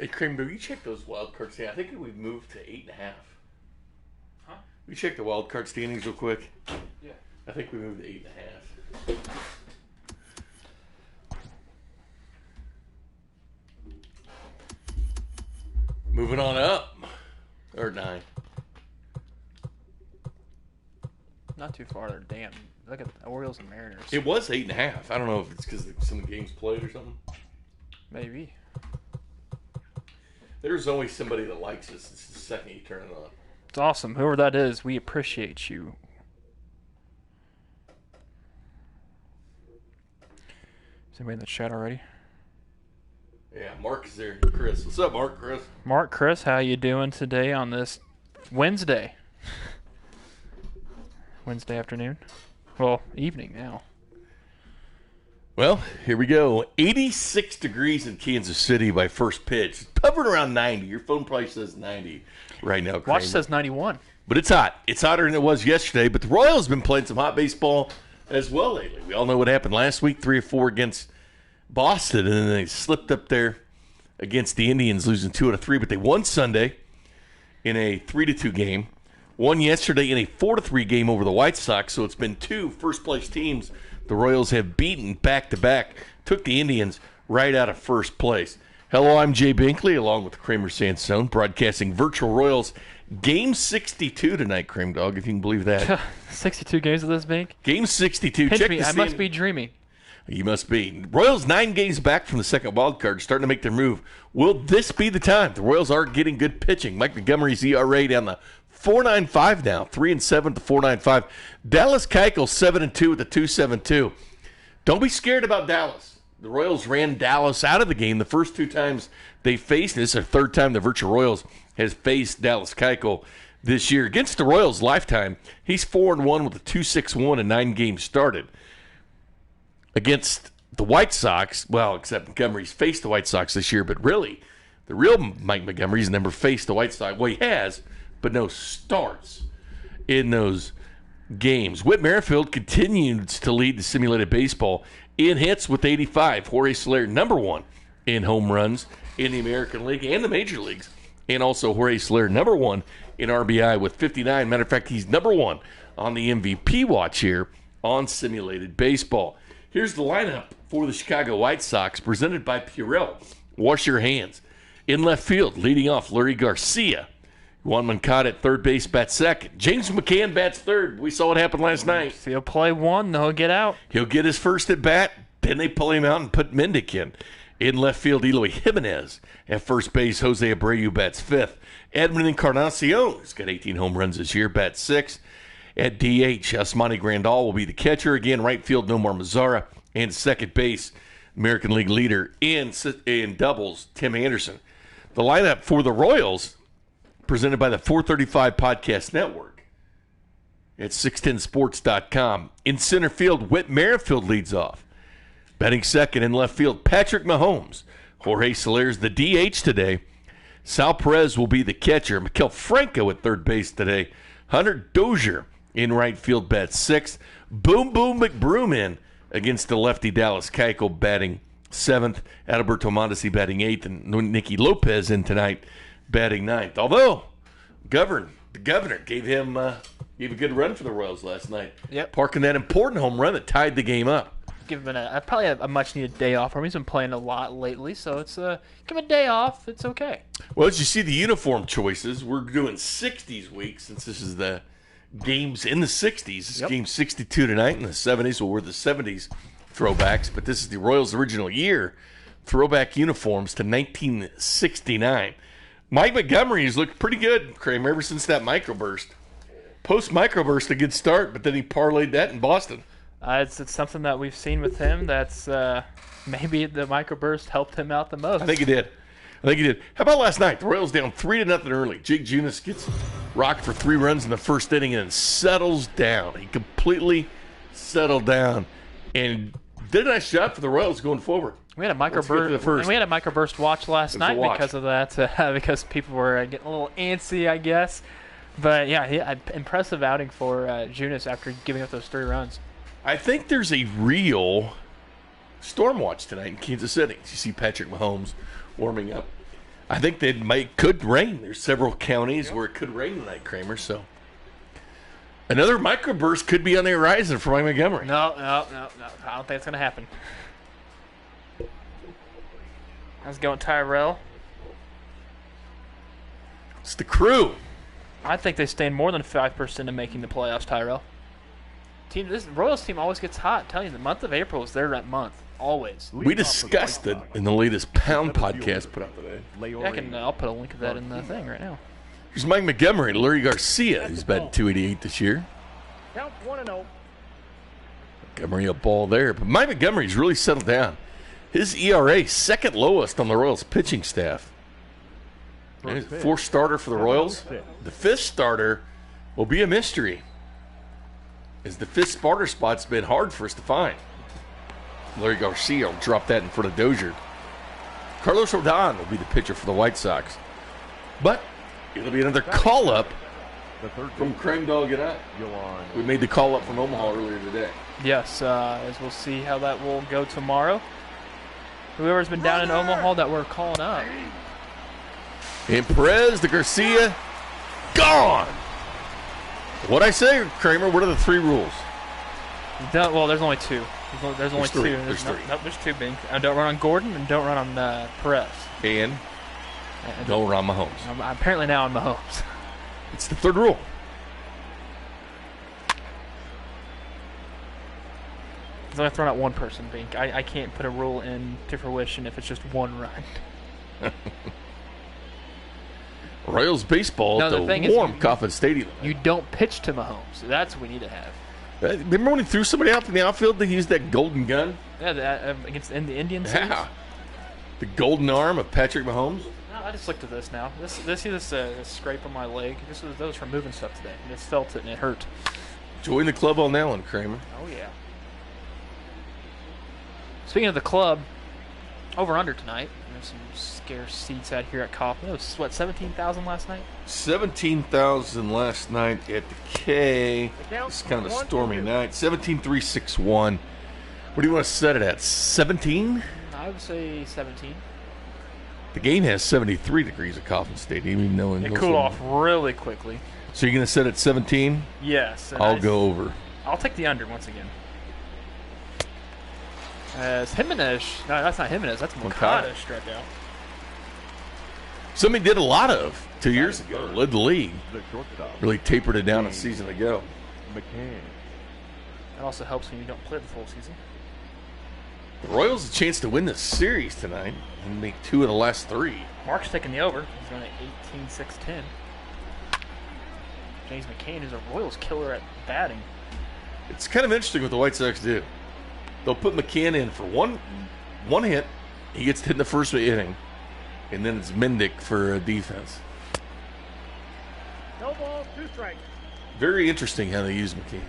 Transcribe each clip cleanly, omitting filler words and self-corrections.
Hey, Kramer, you check those wild card standings. I think we've moved to 8.5. Huh? We check the wild card standings real quick. Yeah. I think we moved to 8.5. Moving on up. Or 9. Not too far there. Damn. Look at the Orioles and Mariners. It was 8.5. I don't know if it's because some of the games played or something. Maybe. There's always somebody that likes us. It's the second you turn it on. It's awesome. Whoever that is, we appreciate you. Is anybody in the chat already? Yeah, Mark is there. Chris. What's up, Mark? Chris? Mark, Chris, how you doing today on this Wednesday? Wednesday afternoon? Well, evening now. Well, here we go. 86 degrees in Kansas City by first pitch. It's hovering around 90. Your phone probably says 90 right now, Kramer. Watch says 91. But it's hot. It's hotter than it was yesterday. But the Royals have been playing some hot baseball as well lately. We all know what happened last week, 3-4 against Boston. And then they slipped up there against the Indians, losing 2 out of 3. But they won Sunday in a 3-2 game. Won yesterday in a 4-3 game over the White Sox. So it's been 2 first-place teams the Royals have beaten back-to-back. Took the Indians right out of first place. Hello, I'm Jay Binkley, along with Kramer Sansone, broadcasting Virtual Royals Game 62 tonight, Kramer Dog, if you can believe that. 62 games of this, Bink? Game 62. Pinch Check me. the I must be dreaming. You must be. Royals 9 games back from the second wild card, starting to make their move. Will this be the time? The Royals are getting good pitching. Mike Montgomery's ERA down the 4.95 now, 3-7 to 4.95. Dallas Keuchel 7-2 with a 2.72. Don't be scared about Dallas. The Royals ran Dallas out of the game the first 2 times they faced. This is the third time the Virtual Royals has faced Dallas Keuchel this year. Against the Royals' lifetime, he's 4-1 with a 2.61 and 9 games started. Against the White Sox, well, except Montgomery's faced the White Sox this year, but really, the real Mike Montgomery's never faced the White Sox. Well, he has, but no starts in those games. Whit Merrifield continues to lead the simulated baseball in hits with 85. Jorge Soler, number 1 in home runs in the American League and the Major Leagues. And also Jorge Soler, number 1 in RBI with 59. Matter of fact, he's number 1 on the MVP watch here on simulated baseball. Here's the lineup for the Chicago White Sox, presented by Purell. Wash your hands. In left field, leading off, Lurie Garcia. Juan Moncada at third base, bats second. James McCann bats third. We saw what happened last night. If he'll play one, then he'll get out. He'll get his first at bat. Then they pull him out and put Mendick in. In left field, Eloy Jimenez. At first base, Jose Abreu bats fifth. Edwin Encarnacion has got 18 home runs this year, bats sixth. At DH, Yasmani Grandal will be the catcher. Again, right field, Nomar Mazara. And second base, American League leader in doubles, Tim Anderson. The lineup for the Royals, presented by the 435 Podcast Network at 610sports.com. In center field, Whit Merrifield leads off. Batting second in left field, Patrick Mahomes. Jorge Soler's the DH today. Sal Perez will be the catcher. Miguel Franco at third base today. Hunter Dozier in right field, bats sixth. Boom Boom McBroom in against the lefty Dallas Keuchel, batting seventh. Adalberto Mondesi batting eighth. And Nicky Lopez in tonight, batting ninth. Although, the governor gave him a good run for the Royals last night. Yep. Parking that important home run that tied the game up. Give him probably a much-needed day off for him. He's been playing a lot lately, so it's give him a day off. It's okay. Well, as you see the uniform choices, we're doing 60s week since this is the games in the 60s. This is game 62 tonight in the 70s. Well, we're the 70s throwbacks, but this is the Royals' original year throwback uniforms to 1969. Mike Montgomery has looked pretty good, Kramer, ever since that microburst. Post-microburst, a good start, but then he parlayed that in Boston. It's something that we've seen with him that's maybe the microburst helped him out the most. I think it did. How about last night? The Royals down 3-0 early. Jake Junis gets rocked for 3 runs in the first inning and settles down. He completely settled down and did a nice job for the Royals going forward. We had a microburst watch last night because of that, because people were getting a little antsy, I guess. But yeah, impressive outing for Junis after giving up those 3 runs. I think there's a real storm watch tonight in Kansas City. You see Patrick Mahomes warming up. I think could rain. There's several counties where it could rain tonight, Kramer. So another microburst could be on the horizon for Mike Montgomery. No. I don't think it's going to happen. How's it going, Tyrell? It's the Crew. I think they stand more than 5% in making the playoffs, Tyrell. This Royals team always gets hot. I'm telling you, the month of April is their month. Always. We discussed it in the latest Pound podcast put out today. Yeah, I'll put a link of that in the thing right now. Here's Mike Montgomery, Lurie Garcia, who's batting .288 this year. Count 1-0. Montgomery a ball there, but Mike Montgomery's really settled down. His ERA second lowest on the Royals pitching staff. Fourth starter for the Royals. The fifth starter will be a mystery, as the fifth starter spot's been hard for us to find. Lurie Garcia will drop that in front of Dozier. Carlos Rodon will be the pitcher for the White Sox. But it'll be another call-up from Crane Dog and I. We made the call-up from Omaha earlier today. Yes, as we'll see how that will go tomorrow. Whoever's been down in Omaha that we're calling up. And Perez to Garcia, gone. What'd I say, Kramer? What are the three rules? Well, there's only two. There's only three. two. There's three. Nope, there's two, Bing. Don't run on Gordon and don't run on Perez. And don't run on Mahomes. I'm apparently now on Mahomes. It's the third rule. He's only thrown out one person, Bink. I can't put a rule into fruition if it's just one run. Royals baseball at the warm Coffin Stadium. You don't pitch to Mahomes. That's what we need to have. Remember when he threw somebody out in the outfield that he used that golden gun? Yeah, against the Indians. Yeah. The golden arm of Patrick Mahomes. No, I just looked at this now. This scrape on my leg. That was from moving stuff today. I just felt it and it hurt. Join the club on that one, Kramer. Oh, yeah. Speaking of the club, over-under tonight. There's some scarce seats out here at Coffin. It was, 17,000 last night? 17,000 last night at the K. It's kind of a stormy night. 17,361. What do you want to set it at? 17? I would say 17. The game has 73 degrees at Coffin Stadium, even though it cooled off really quickly. So you're going to set it at 17? Yes. I'll go over. I'll take the under once again. As Jimenez, no, that's not Jimenez, that's Moncada struck out. Somebody did a lot of 2 years ago, led the league. Really tapered it down a season ago. That also helps when you don't play the full season. The Royals a chance to win this series tonight and make 2 of the last 3. Mark's taking the over. He's going at 18-6-10. James McCann is a Royals killer at batting. It's kind of interesting what the White Sox do. They'll put McCann in for one hit. He gets hit in the first inning. And then it's Mendick for defense. No ball, 2 strikes. Very interesting how they use McCann.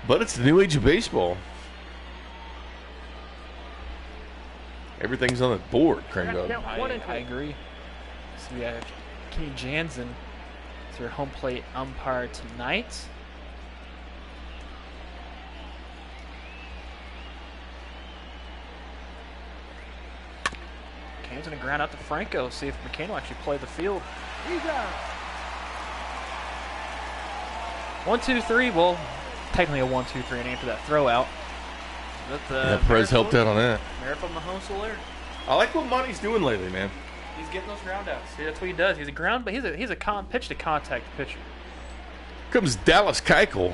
But it's the new age of baseball. Everything's on the board, Kringo. I agree. So we have Kenny Jansen as your home plate umpire tonight. Kane's going to ground out to Franco, see if McCann will actually play the field. He's out. 1-2-3. Well, technically a 1-2-3 inning after that throw out. Perez helped out on that. Marathon Mahomes-Soler. I like what Monty's doing lately, man. He's getting those ground outs. See, that's what he does. He's a ground, but he's a pitch to contact pitcher. Comes Dallas Keuchel.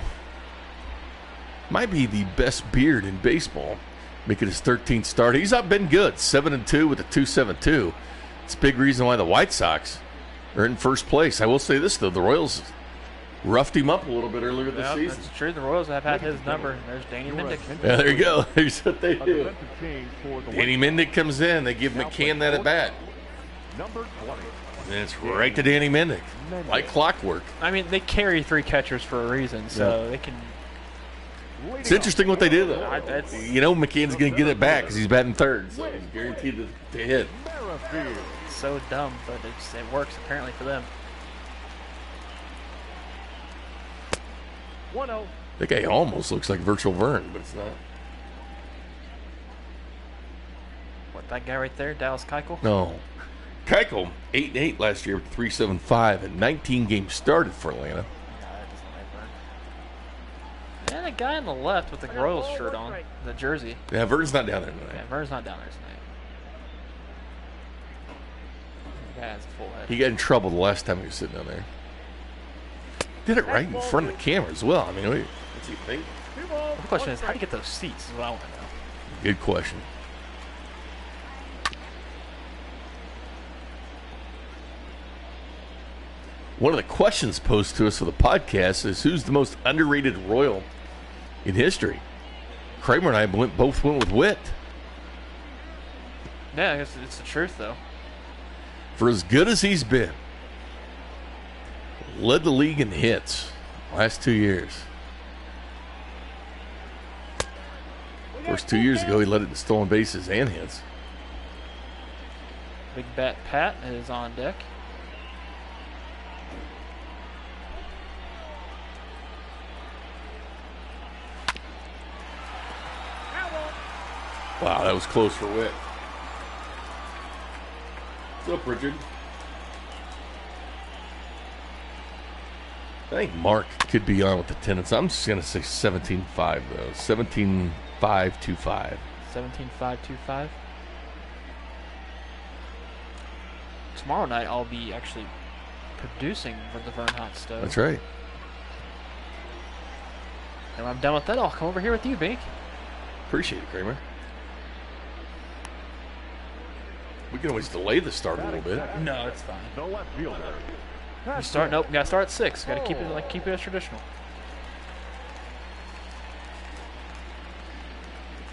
Might be the best beard in baseball. Making his 13th start. He's not been good. 7-2 with a 2.72. It's a big reason why the White Sox are in first place. I will say this, though. The Royals roughed him up a little bit earlier this season. That's true. The Royals have had his number. There's Danny Mendick. Yeah, there you go. Here's what they do. Danny Mendick comes in. They give McCann that at bat. And it's right to Danny Mendick. Like clockwork. I mean, they carry 3 catchers for a reason, so they can. It's interesting what they do, though. You know McCann's going to get it back because he's batting third, so he's guaranteed to hit. It's so dumb, but it works apparently for them. 1-0. That guy almost looks like Virtual Vern, but it's not. That guy right there, Dallas Keuchel? No. Keuchel, 8-8 last year, 3.75, and 19 games started for Atlanta. And a guy on the left with the Royals shirt on, the jersey. Yeah, Vern's not down there tonight. Yeah, Vern's not down there tonight. The guy has a full head. He got in trouble the last time he was sitting down there. Did it right in front of the camera as well. I mean, what's he think? The question is, how do you get those seats is what I want to know. Good question. One of the questions posed to us for the podcast is, who's the most underrated Royal in history? Kramer and I both went with Witt. Yeah, I guess it's the truth, though. For as good as he's been, led the league in hits last 2 years. Of course, 2 years ago, he led it in stolen bases and hits. Big Bat Pat is on deck. Wow, that was close for Witt. What's up, Richard? I think Mark could be on with the tenants. I'm just going to say 17-5, though. 17-5-2-5. 17-5-2-5. Tomorrow night, I'll be actually producing for the Vern Hot Stove. That's right. And when I'm done with that, I'll come over here with you, Bink. Appreciate it, Kramer. We can always delay the start a little bit. No, it's fine. The left fielder. You start. Nope. Gotta start at 6. Gotta keep it as traditional.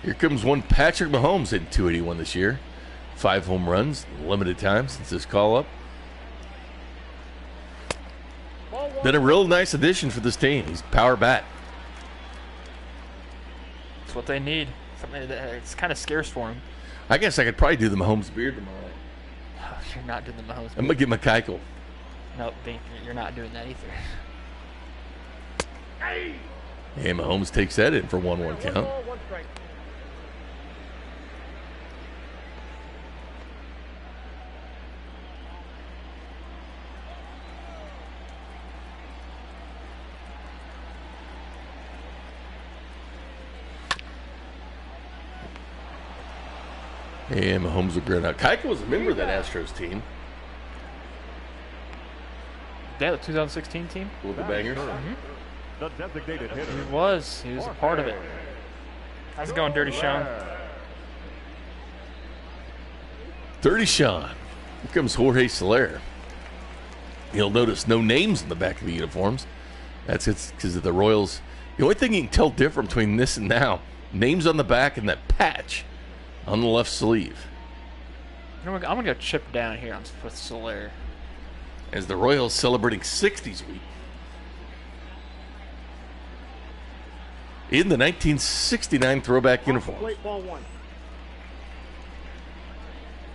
Here comes one Patrick Mahomes hitting 281 this year. 5 home runs, limited time since his call up. Been a real nice addition for this team. He's power bat. That's what they need. Something that it's kind of scarce for him. I guess I could probably do the Mahomes beard tomorrow. Oh, you're not doing the Mahomes. I'm going to get my Keuchel. Nope, you're not doing that either. And Mahomes takes that in for 1-1 count. And Mahomes will grin out. Keuchel was a member of that Astros team. Yeah, the 2016 team. With the bangers. The designated hitter. He was a part of it. How's it going, Dirty Sean? Dirty Sean. Here comes Jorge Soler. You'll notice no names in the back of the uniforms. That's because of the Royals. The only thing you can tell different between this and now, names on the back and that patch on the left sleeve. I'm going to go chip down here with Soler. As the Royals celebrating 60s week in the 1969 throwback uniform. Late ball 1.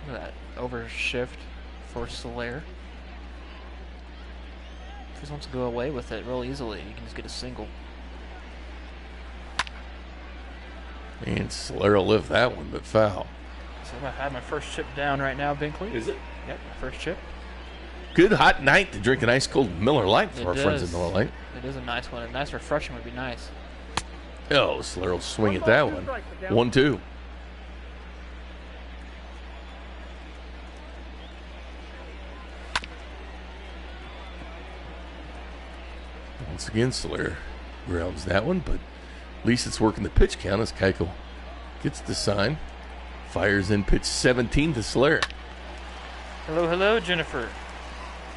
Look at that overshift for Soler. If he just wants to go away with it real easily, you can just get a single. And Soler will lift that one, but foul. So I have my first chip down right now, Binkley. Is it? Yep, my first chip. Good hot night to drink an ice cold Miller Lite for our friends at Miller Lite. It is a nice one. A nice refreshing would be nice. Oh, Soler will swing at that one. 1-2. Once again, Soler grounds that one, but at least it's working the pitch count as Keuchel gets the sign. Fires in pitch 17 to Soler. Hello, Jennifer.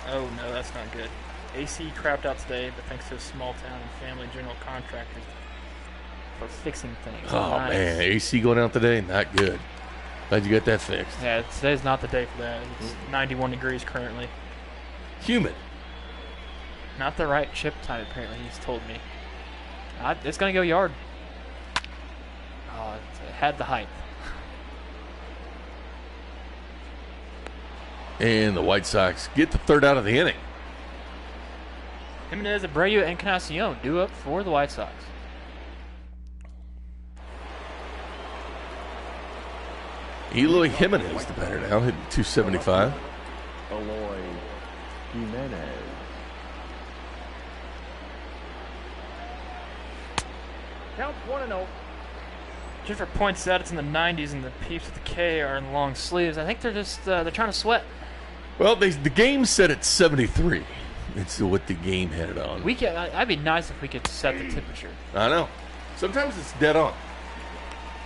Oh, no, that's not good. AC crapped out today, but thanks to a small town and family general contractors for fixing things. Oh, nice. Man, AC going out today? Not good. Glad you got that fixed. Yeah, today's not the day for that. It's 91 degrees currently. Humid. Not the right chip time, apparently, he's told me. It's going to go yard. Oh, it had the height. And the White Sox get the third out of the inning. Jimenez, Abreu, and Encarnacion due up for the White Sox. Eloy Jimenez, the batter now, hitting 275. Eloy Jimenez. Counts 1-0. Jennifer points out it's in the 90s and the peeps with the K are in long sleeves. I think they're just they're trying to sweat. Well, the game said it's 73. It's what the game had it on. I'd be nice if we could set the temperature. I know. Sometimes it's dead on.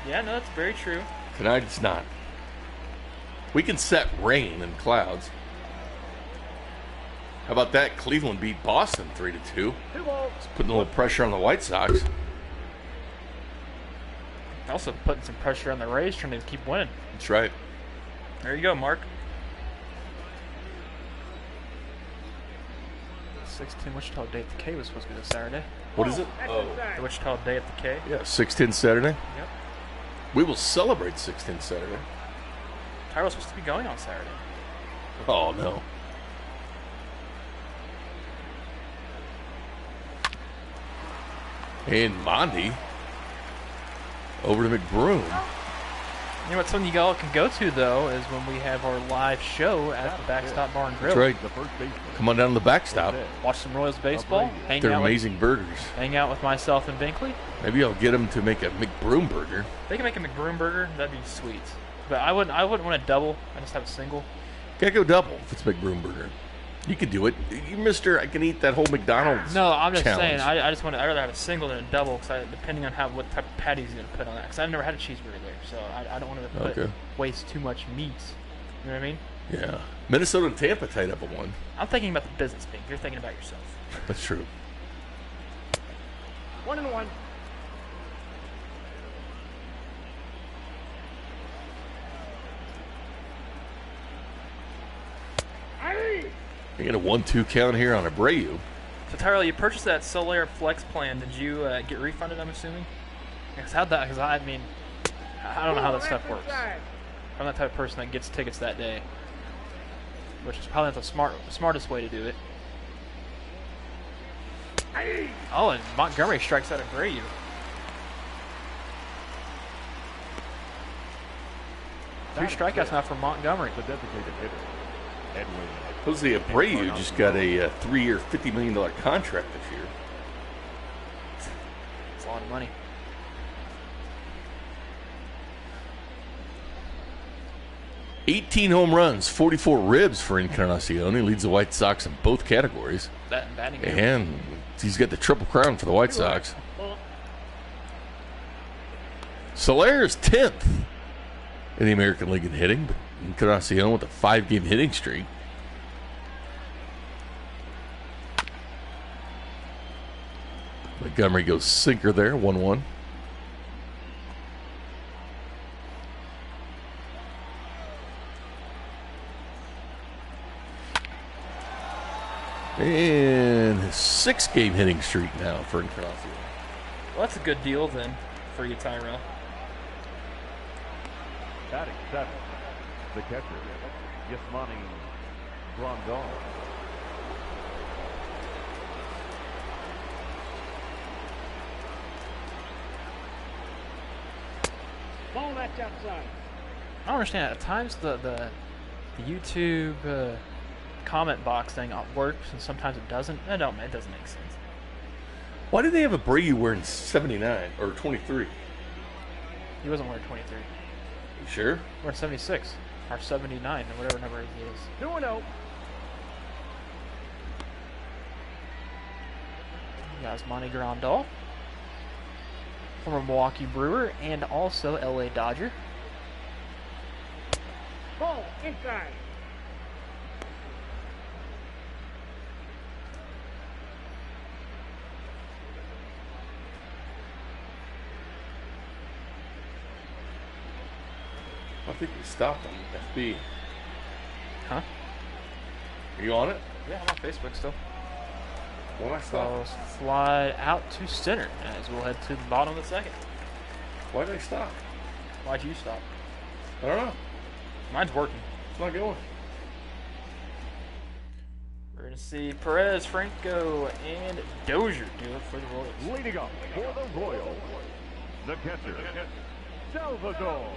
Yeah, no, that's very true. Tonight it's not. We can set rain and clouds. How about that? Cleveland beat Boston 3-2. It's putting a little pressure on the White Sox. Also putting some pressure on the Rays, trying to keep winning. That's right. There you go, Mark. 16 Wichita Day at the K was supposed to be this Saturday. What is it? The Wichita Day at the K. Yeah, 6-10 Saturday. Yep. We will celebrate 6-10 Saturday. Tyro's supposed to be going on Saturday. Oh, no. And Mondi over to McBroom. You know what, something you all can go to, though, is when we have our live show at the Backstop Bar and Grill. That's right. Come on down to the Backstop. Watch some Royals baseball. They're amazing burgers. Hang out with myself and Binkley. Maybe I'll get them to make a McBroom burger. They can make a McBroom burger. That'd be sweet. But I wouldn't want a double. I just have a single. Gotta go double if it's McBroom burger. You can do it. You, mister, I can eat that whole McDonald's No, I'm just challenge. saying. I'd rather have a single than a double, depending on what type of patties he's going to put on that. Because I've never had a cheeseburger there, so I don't want to waste too much meat. You know what I mean? Yeah. Minnesota and Tampa tied up at 1. I'm thinking about the business, Bink. You're thinking about yourself. That's true. 1-1. You get a 1-2 count here on Abreu. So, Tyrell, you purchased that Solar Flex plan. Did you get refunded, I'm assuming? Because I mean, I don't know how that stuff works. I'm that type of person that gets tickets that day, which is probably not the smartest way to do it. Oh, and Montgomery strikes out Abreu. Three strikeouts now for Montgomery. The designated hitter, Edwin. Jose Abreu just got a 3-year, $50 million contract this year. It's a lot of money. $18 home runs, 44 ribs for Encarnacion. He leads the White Sox in both categories. That and batting. And he's got the triple crown for the White Sox. Soler is 10th in the American League in hitting, but Encarnacion with a 5-game hitting streak. Montgomery goes sinker there, 1-1. And his 6-game hitting streak now for Encarnacion. Well, that's a good deal then for you, Tyrell. Batting 7, the catcher, Yasmani Grandal. Ball that's outside. I don't understand. At times the YouTube comment box thing works, and sometimes it doesn't. It doesn't make sense. Why do they have Abreu wearing 79 or 23? He wasn't wearing 23. You sure? Wearing 76 or 79 or whatever number it is. 2-0. Yasmani Grandal, former Milwaukee Brewer and also LA Dodger. Ball inside. I think we stopped on FB. Huh? Are you on it? Yeah, I'm on Facebook still. When I stop? So slide out to center as we'll head to the bottom of the second. Why did I stop? Why'd you stop? I don't know. Mine's working. It's not going. We're going to see Perez, Franco, and Dozier do it for the Royals. Leading up for the Royals, the catcher, Salvador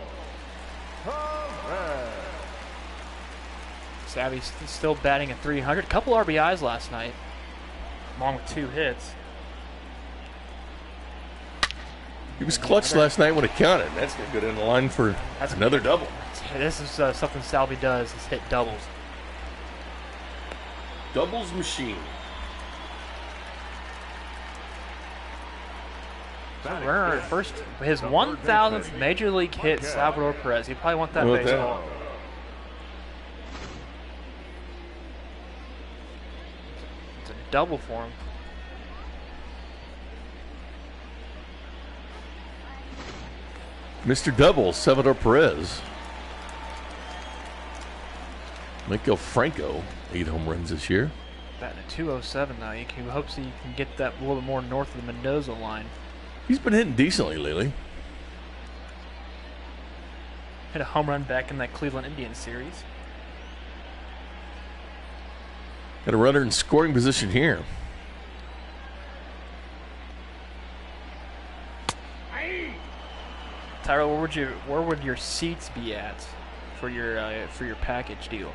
Perez. Savvy's still batting at 300. Couple RBIs last night, along with 2 hits. He was clutch last night when it counted. That's going to go down the line for another double. This is something Salvy does, is hit doubles. Doubles machine. Runner at first, his 1,000th major league hit, Salvador Perez. He probably want that baseball. It's a double for him. Mr. Double, Salvador Perez. Miguel Franco, 8 home runs this year. Batting at 207 now. He hopes he can get that a little bit more north of the Mendoza line. He's been hitting decently lately. Hit a home run back in that Cleveland Indians series. Got a runner in scoring position here. Tyrell, where would your seats be at for your package deal?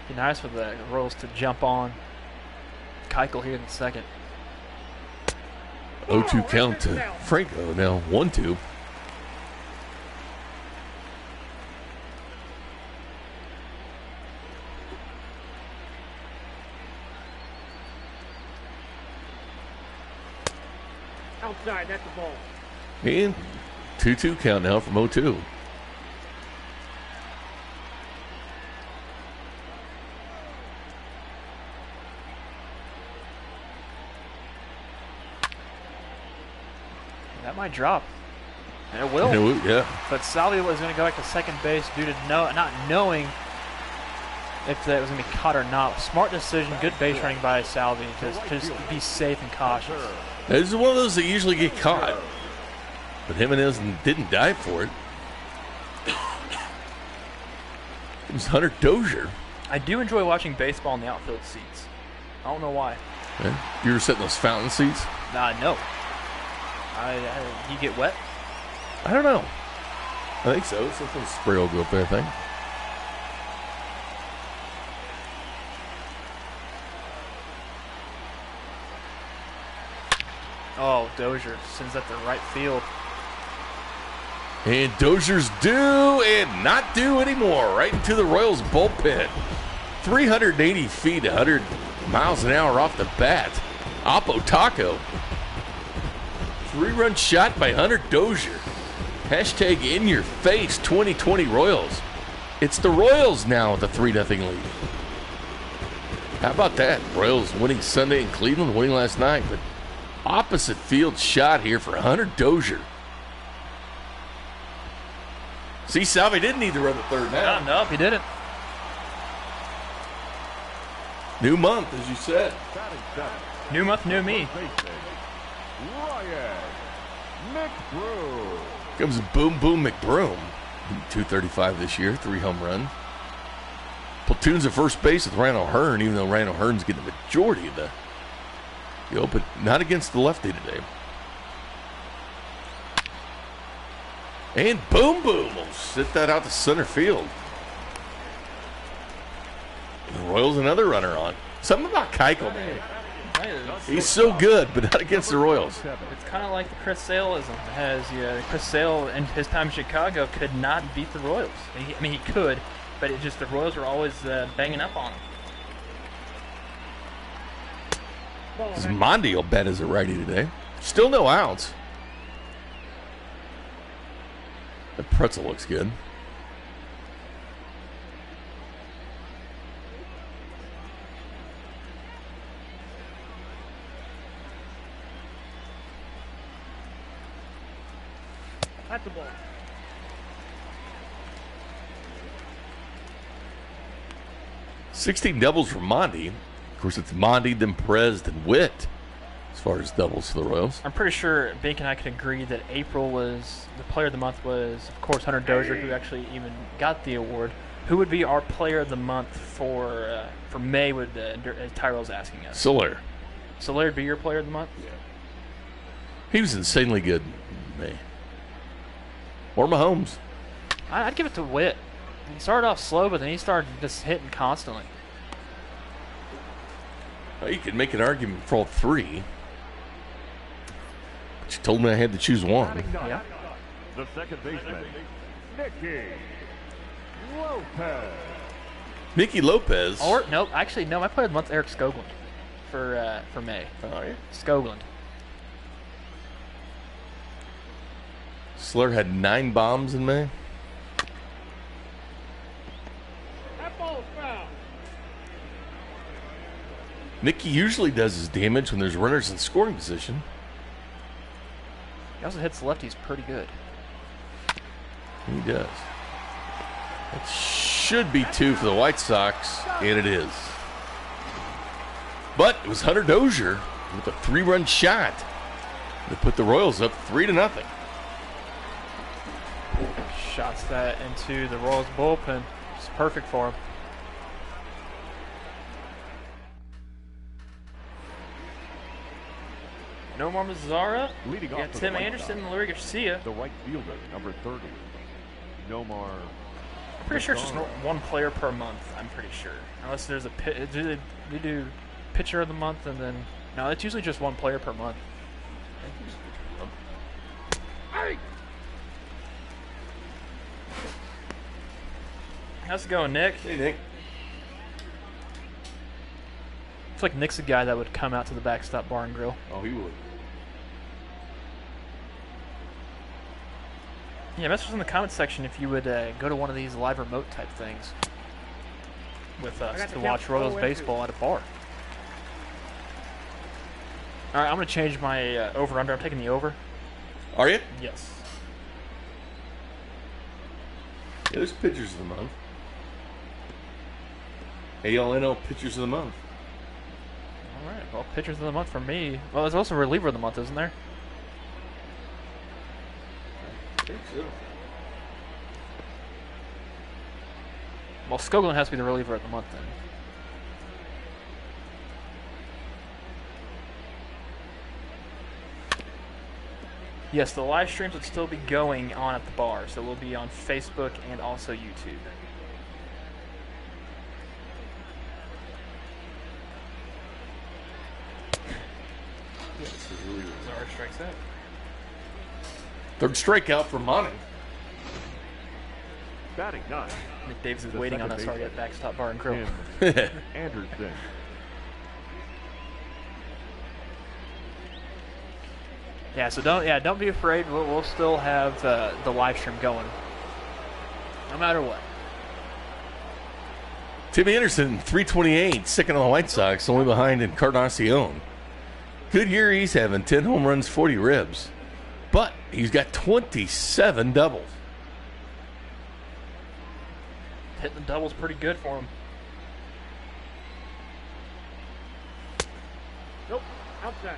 Be nice for the Royals to jump on Keuchel here in the second. 0-2 count to Franco. Now 1-2. Outside, that's the ball. And 2-2 count now from 0-2. That might drop. And it will. Yeah. But Salvy was going to go back to second base due to not knowing if that was going to be caught or not. Smart decision, good base running by Salvy. Just be safe and cautious. This is one of those that usually get caught. But Jimenez didn't dive for it. It was Hunter Dozier. I do enjoy watching baseball in the outfield seats. I don't know why. Yeah. You were sitting in those fountain seats? No. You get wet? I don't know. I think so. Something spray will go up there, I think. Oh, Dozier sends that to right field. And Dozier's due and not due anymore. Right into the Royals bullpen. 380 feet, 100 miles an hour off the bat. Oppo Taco. 3-run shot by Hunter Dozier. Hashtag in your face 2020 Royals. It's the Royals now with a 3-0 lead. How about that? Royals winning Sunday in Cleveland, winning last night, but opposite field shot here for Hunter Dozier. See, Salvy didn't need to run the third now. No, he didn't. New month, as you said. New month, new me. Ryan McBroom. Comes Boom Boom McBroom. 235 this year, 3 home runs. Platoons at first base with Ryan O'Hearn, even though Ryan O'Hearn's getting the majority of the but not against the lefty today. And Boom Boom will sit that out to center field. The Royals another runner on. Something about Keuchel, man. He's so good, but not against the Royals. It's kind of like the Chris Saleism. Chris Sale in his time in Chicago could not beat the Royals. He could, but the Royals were always banging up on him. Mondi will bet as a righty today. Still no outs. The pretzel looks good. That's the ball. $16 doubles for Mondi. Of course, it's Mondi, then Perez, then Witt. as far as doubles for the Royals. I'm pretty sure Bink and I could agree that April was the player of the month was, of course, Hunter Dozier, who actually even got the award. Who would be our player of the month for May? Would Tyrell's asking us? Soler. Soler would be your player of the month. Yeah. He was insanely good in May. Or Mahomes. I'd give it to Witt. He started off slow, but then he started just hitting constantly. Well, you could make an argument for all three. But you told me I had to choose one. Yeah. The second baseman, Nicky Lopez. Nicky Lopez. Or no, actually no. My player of the month, Eric Skoglund, for May. Oh yeah. Skoglund. Slur had 9 bombs in May. That ball's foul. Nicky usually does his damage when there's runners in scoring position. He also hits lefties pretty good. He does. It should be 2 for the White Sox, and it is. But it was Hunter Dozier with a 3-run shot that put the Royals up 3-0. Shots that into the Royals bullpen. It's perfect for him. No more Mazzara. Leading got off for Tim the White Anderson Sox, and Lurie Garcia. the right fielder, number 30, Nomar. I'm pretty sure it's just one player per month. I'm pretty sure, unless there's a they do pitcher of the month and then no, it's usually just one player per month. Hey! How's it going, Nick? Hey, Nick. I feel like Nick's a guy that would come out to the Backstop Bar and Grill. Oh, he would. Yeah, message us in the comment section if you would go to one of these live remote type things with us to watch Royals baseball at a bar. All right, I'm going to change my over-under. I'm taking the over. Are you? Yes. Yeah, there's pitchers of the month. ALNL pitchers of the month. All right, well, pitchers of the month for me. Well, there's also reliever of the month, isn't there? I think so. Well, Skoglund has to be the reliever of the month then. Yes, the live streams would still be going on at the bar, so we'll be on Facebook and also YouTube. Zara strikes out. Third strikeout for Monty. Batting 9, Nick Davis is The waiting on second us already at baseman. Backstop Bar and Grill. Tim Anderson. Yeah, so don't be afraid. We'll still have the live stream going, no matter what. Tim Anderson, 328, second on the White Sox, only behind Encarnacion. Good year he's having, 10 home runs, 40 ribs. But he's got 27 doubles. Hitting the doubles pretty good for him. Nope. Outside.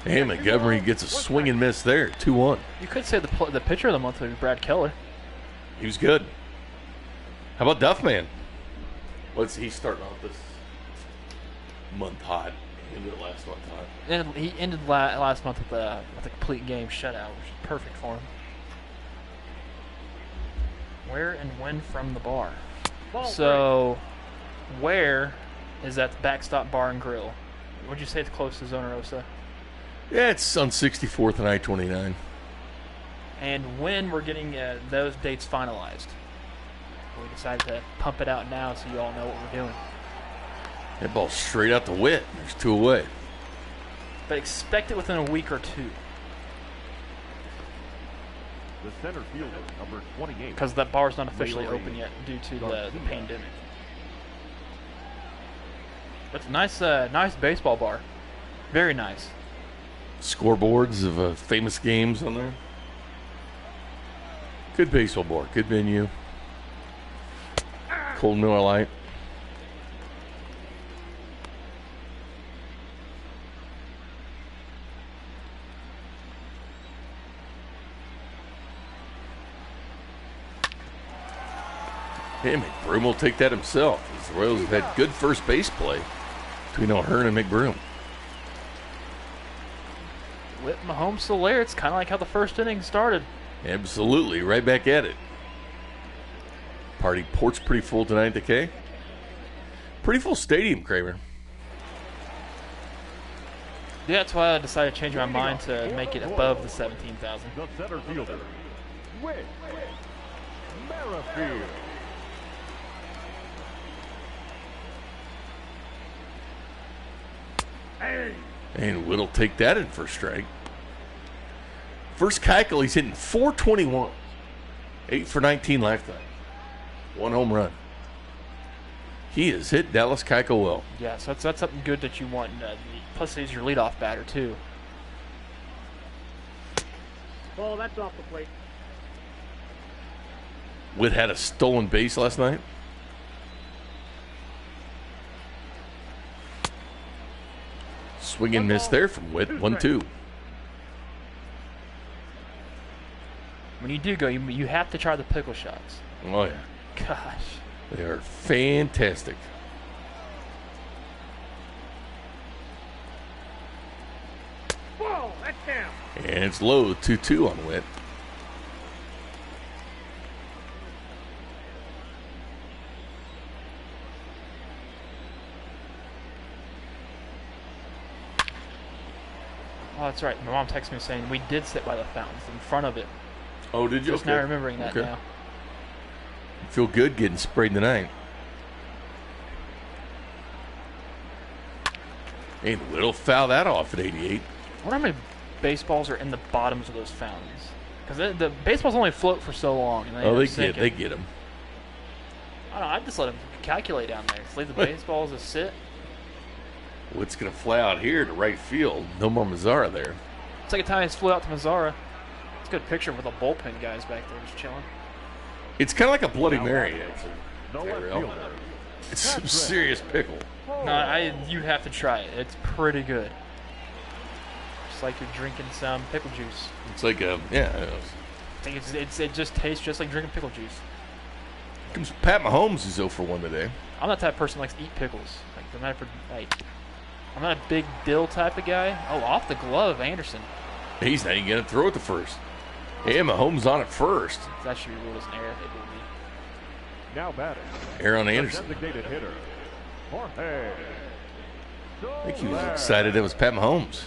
And Montgomery gets a swing and miss there, 2-1. You could say the pitcher of the month would be Brad Keller. He was good. How about Duffman? What's he starting off this month hot? He ended it last month hot. And he ended last month with a complete game shutout, which is perfect for him. Where and when from the bar? So, where is at the Backstop Bar and Grill? Would you say it's close to Zona Rosa? Yeah, it's on 64th and I-29. And when we're getting those dates finalized? We decided to pump it out now so you all know what we're doing. That ball straight out the wit. There's 2 away. But expect it within a week or two. The center fielder, number 28. Because that bar's not officially open yet due to the pandemic. It's a nice baseball bar. Very nice. Scoreboards of famous games on there. Good baseball bar. Good venue. Cold Miller Lite. Hey, McBroom will take that himself. The Royals have had good first base play between O'Hearn and McBroom. With Mahomes Soler, it's kind of like how the first inning started. Absolutely, right back at it. Party port's pretty full tonight at the K. Pretty full stadium, Kramer. Yeah, that's why I decided to change my mind to make it above the 17,000. The center fielder, Whit Merrifield. And Whit'll take that in for a strike. First Keuchel, he's hitting .421. 8 for 19 lifetime. 1 home run. He has hit Dallas Keuchel well. Yeah, so that's something good that you want. Plus, he's your leadoff batter, too. Ball, that's off the plate. Whit had a stolen base last night. Swing and miss there from Whit. 1-2. When you do go, you have to try the pickle shots. Oh, yeah. Gosh. They are fantastic. Ball, that's down. And it's low, 2-2 on Whit. Oh, that's right. My mom texted me saying we did sit by the fountains in front of it. Oh, did you? Just now remembering that now. Feel good getting sprayed tonight. And Whit'll foul that off at 88. I wonder how many baseballs are in the bottoms of those fountains. Because the baseballs only float for so long. And they get them. I don't know. I'd just let them calculate down there. Just leave the baseballs to sit. Whit's going to fly out here to right field. No more Mazzara there. Second time he's flew out to Mazzara. It's a good picture with the bullpen guys back there just chilling. It's kind of like a Bloody Mary, actually. The left fielder. It's some serious pickle. No, you have to try it. It's pretty good. It's like you're drinking some pickle juice. It's like a, yeah. I think it just tastes just like drinking pickle juice. Comes Pat Mahomes is 0 for 1 today. I'm not the type of person who likes to eat pickles. I'm not a big dill type of guy. Oh, off the glove, Anderson. He's not even going to throw it to first. And Mahomes on it first. That should be ruled as an error. It will be. Now batting. Error on Anderson. Designated hitter, Jorge. I think he was excited it was Pat Mahomes.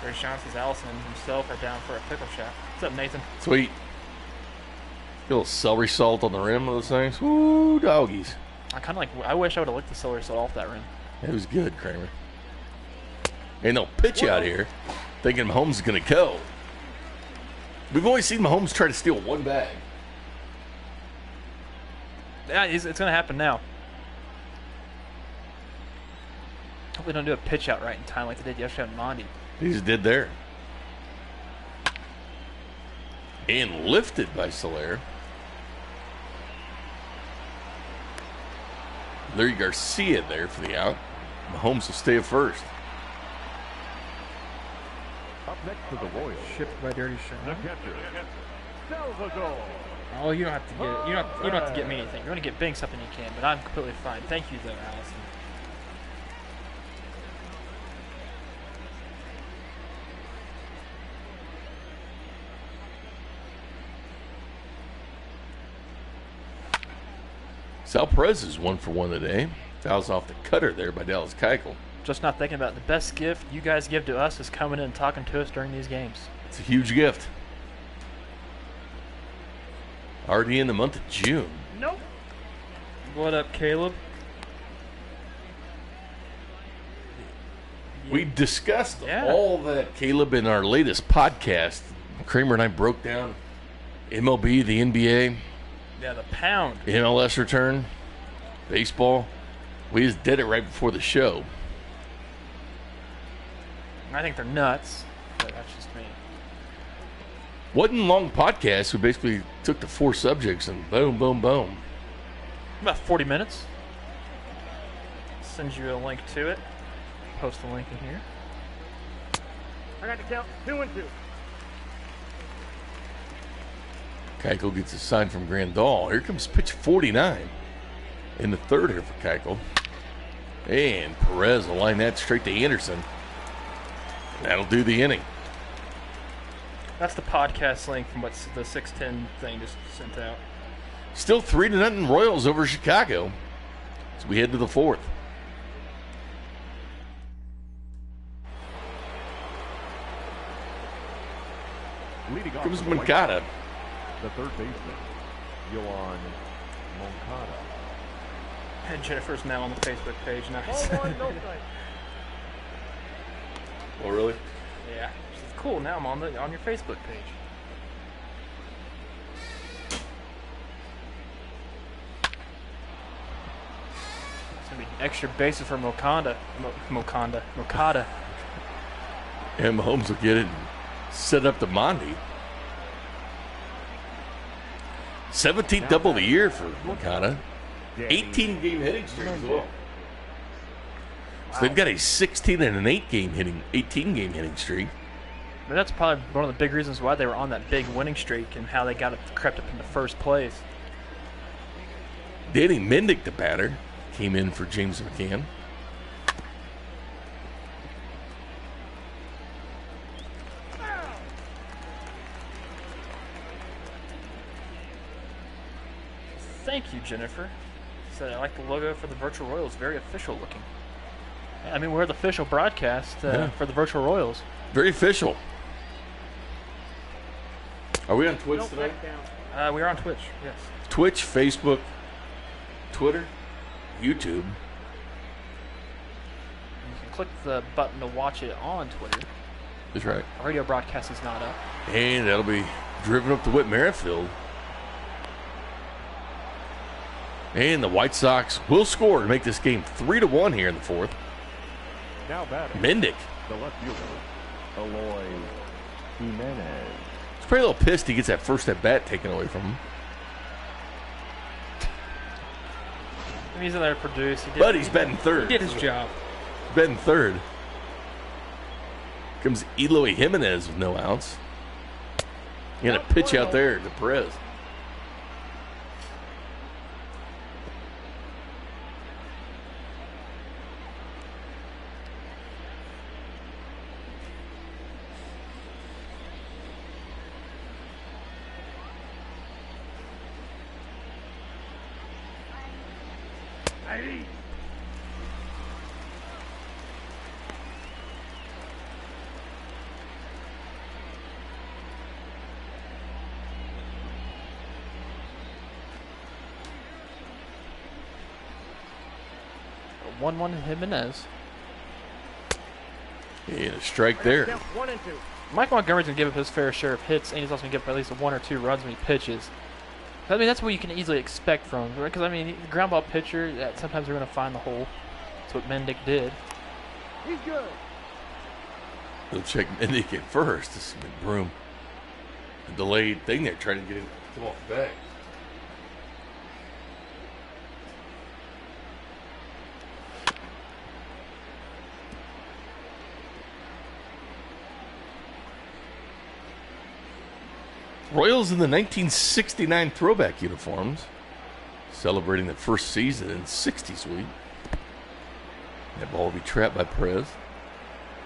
Gary Sean says Allison himself are down for a pickle shot. What's up, Nathan? Sweet. A little celery salt on the rim of those things. Woo, doggies. I wish I would have licked the celery salt off that rim. It was good, Kramer. And they'll pitch out here thinking Mahomes is going to go. We've only seen Mahomes try to steal one bag. Yeah, it's going to happen now. Hope they don't do a pitch out right in time like they did yesterday on Mondi. He just did there. And lifted by Soler. Larry Garcia there for the out. Mahomes will stay at first. Up next to the Royals. Shipped by Dirty The Sean. catcher, Salvador. Oh, you don't have to get it. You don't have to get me anything. You want to get Bing something you can, but I'm completely fine. Thank you, though, Allison. Sal Perez is 1 for 1 today. Fouls off the cutter there by Dallas Keuchel. Just not thinking about it. The best gift you guys give to us is coming in and talking to us during these games. It's a huge gift. Already in the month of June. Nope. What up, Caleb? We discussed all that, Caleb, in our latest podcast. Kramer and I broke down MLB, the NBA. Yeah, the pound. MLS return. Baseball, we just did it right before the show. I think they're nuts, but that's just me. Wasn't a long podcast. We basically took the 4 subjects and boom, boom, boom. About 40 minutes. Send you a link to it. Post the link in here. I got to count 2 and 2. Keuchel gets a sign from Grandal. Here comes pitch 49 in the third here for Keuchel. And Perez will line that straight to Anderson. That'll do the inning. That's the podcast link from what the 610 thing just sent out. Still 3-0 Royals over Chicago as we head to the 4th. Leading off Comes for the White Moncada. Sox, the third baseman, Yohan Moncada. And Jennifer's now on the Facebook page. Nice. Ball 1, no strike. Oh, really? Yeah. She says, cool, now I'm on your Facebook page. It's going to be extra bases for Moncada. Moncada. And Mahomes will get it and set up to Mondi. 17th double of the year for Moncada. 18-game hitting streak as well. So they've got a 16 and an 18-game hitting streak. But that's probably one of the big reasons why they were on that big winning streak and how they got it crept up into first place. Danny Mendick, the batter, came in for James McCann. Thank you, Jennifer. Said I like the logo for the Virtual Royals. Very official looking. I mean, we're the official broadcast for the Virtual Royals. Very official. Are we on Twitch No tonight? strike down. We are on Twitch, yes. Twitch, Facebook, Twitter, YouTube. You can click the button to watch it on Twitter. That's right. Our radio broadcast is not up. And that'll be driven up to Whit Merrifield. And the White Sox will score to make this game 3-1 here in the 4th. Now batting, Mendick. the left fielder, Eloy Jimenez. He's probably a little pissed he gets that first at bat taken away from him. I mean, he's in there to produce. But he's batting third. He did his job. Batting third. Comes Eloy Jimenez with no outs. And a pitch out there to Perez. A 1-1 Jimenez. And a strike there. Count 1 and 2. Mike Montgomery's going to give up his fair share of hits, and he's also going to give up at least 1 or 2 runs when he pitches. I mean, that's what you can easily expect from him. Because, I mean, ground ball pitcher, sometimes they're going to find the hole. That's what Mendick did. He's good. He'll check Mendick at first. This has been Broom. A delayed thing there, trying to get him to come off the bag. Royals in the 1969 throwback uniforms, celebrating the first season in 60s week. That ball will be trapped by Perez.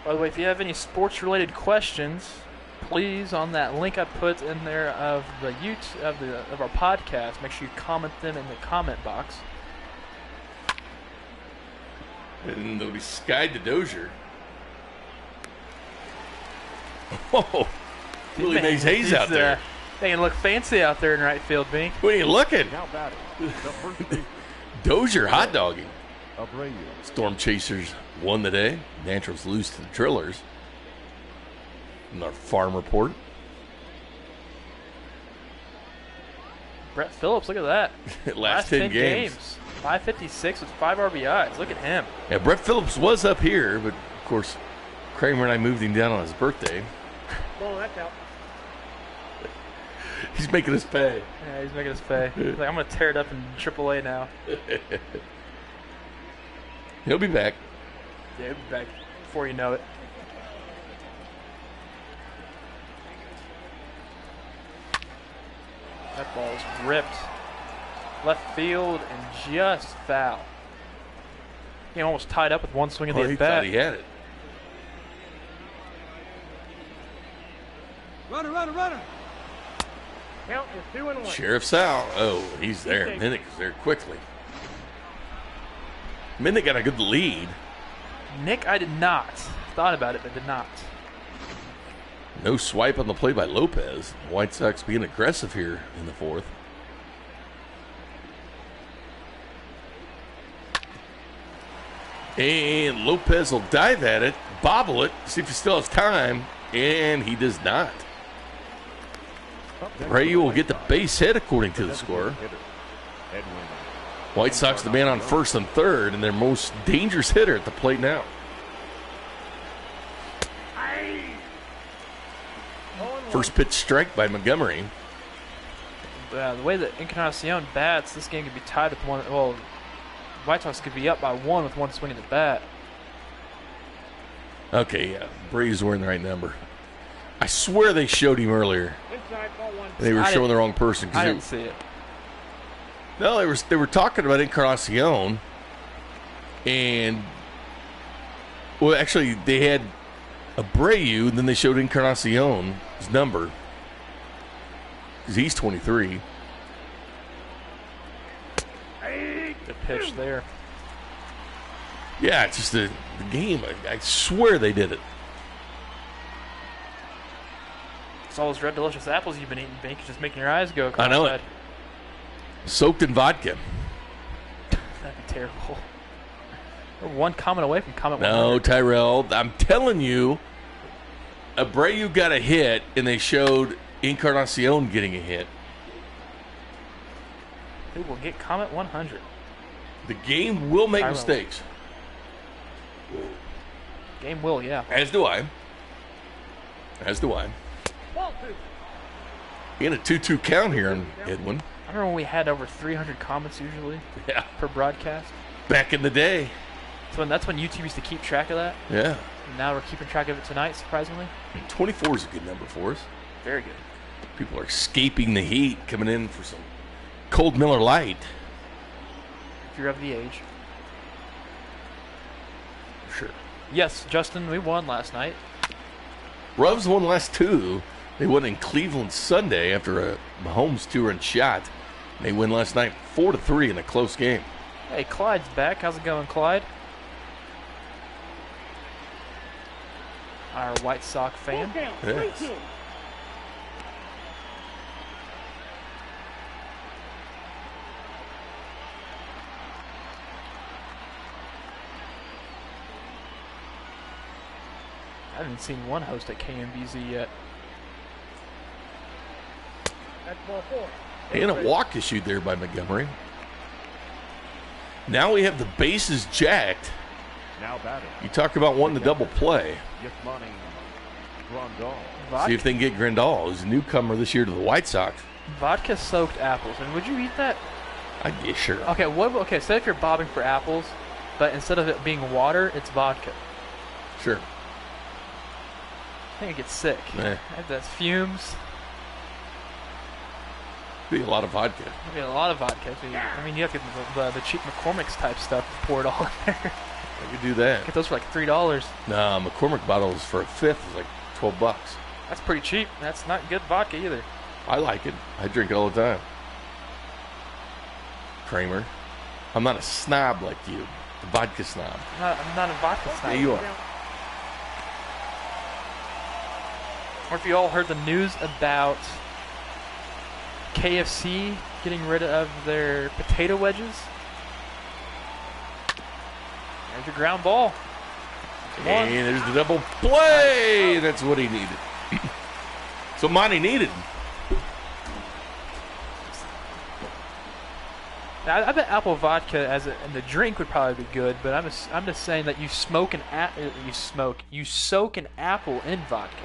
By the way, if you have any sports-related questions, please, on that link I put in there of the of our podcast, make sure you comment them in the comment box. And they'll be skied to Dozier. Oh, really makes haze out there. They can look fancy out there in right field, Bink. What are you looking? Now batting, the first baseman, Dozier hot dogging. Abreu. Storm Chasers won the day. Naturals lose to the Trillers. In our farm report. Brett Phillips, look at that. Last 10 games. 556 with 5 RBIs. Look at him. Yeah, Brett Phillips was up here, but of course, Kramer and I moved him down on his birthday. Ball, that's out. He's making us pay. Yeah, he's making us pay. He's like, I'm going to tear it up in AAA now. He'll be back. Yeah, he'll be back before you know it. That ball's ripped. Left field and just foul. He almost tied up with one swing of the He at-bat. thought he had it. Runner. Count is 2-1. Sheriff's out. Oh, he's there. Minnick is there quickly. Minnick got a good lead. Nick, I did not. Thought about it, but did not. No swipe on the play by Lopez. White Sox being aggressive here in the fourth. And Lopez will dive at it, bobble it, see if he still has time, and he does not. Ray will get the base hit according to the score. White Sox the man on first and third, and their most dangerous hitter at the plate now. First pitch strike by Montgomery. The way that Encarnacion bats, this game could be tied with one. Well, White Sox could be up by 1 with one swing of the bat. Okay, yeah. Bray's wearing the right number. I swear they showed him earlier. Inside, ball 1. They were showing the wrong person. I didn't see it. No, they were talking about Encarnacion. And, well, actually, they had Abreu, and then they showed Encarnacion's number. Because he's 23. Good pitch there. Yeah, it's just the game. I swear they did it. It's all those red delicious apples you've been eating, Bink. It's just making your eyes go. I know it. Soaked in vodka. That'd be terrible. We're one comment away from comment 100. No, Tyrell. I'm telling you, Abreu got a hit, and they showed Encarnacion getting a hit. Who will get comment 100? The game will make Tyrell. mistakes. Game will, yeah. As do I. Ball 2. In a 2-2 count here on Edwin. I remember when we had over 300 comments usually Yeah. per broadcast. Back in the day. So that's when YouTube used to keep track of that. Yeah. And now we're keeping track of it tonight, surprisingly. 24 is a good number for us. Very good. People are escaping the heat, coming in for some cold Miller Lite. If you're of the age. Sure. Yes, Justin, we won last night. Rubs won last 2. They won in Cleveland Sunday after a Mahomes 2-run shot. They win last night 4-3 in a close game. Hey, Clyde's back. How's it going, Clyde? Our White Sox fan. Full count, Yes. 3-2. I haven't seen one host at KMBZ yet. That's ball 4. And a walk issued there by Montgomery. Now we have the bases jacked. Now batting. You talk about wanting to double play. Yasmani Grandal. See if they can get Grandal, who's a newcomer this year to the White Sox. Vodka-soaked apples. And would you eat that? Yeah, sure. Okay, say if you're bobbing for apples, but instead of it being water, it's vodka. Sure. I think it gets sick. That's fumes. Be a lot of vodka. I mean, a lot of vodka. I mean, you have to get the cheap McCormick's type stuff, pour it all in there. I could do that. Get those for like $3. Nah, McCormick bottles for a fifth is like $12. That's pretty cheap. That's not good vodka either. I like it. I drink it all the time. Kramer, I'm not a snob like you. A vodka snob. I'm not a vodka snob. Yeah, you are. Or if you all heard the news about KFC getting rid of their potato wedges. There's your ground ball. And there's the double play. That's what he needed. So Monty needed. I bet apple vodka and the drink would probably be good, but I'm just saying that you soak an apple in vodka.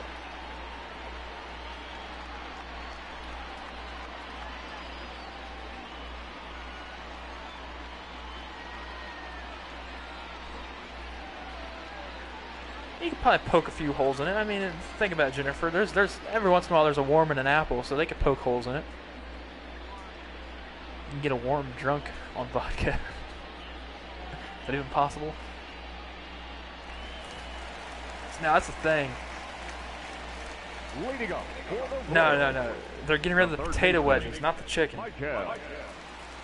You could probably poke a few holes in it. I mean, think about it, Jennifer. There's every once in a while there's a worm in an apple, so they could poke holes in it. You can get a worm drunk on vodka. Is that even possible? No, that's the thing. No. They're getting rid of the potato wedges, not the chicken.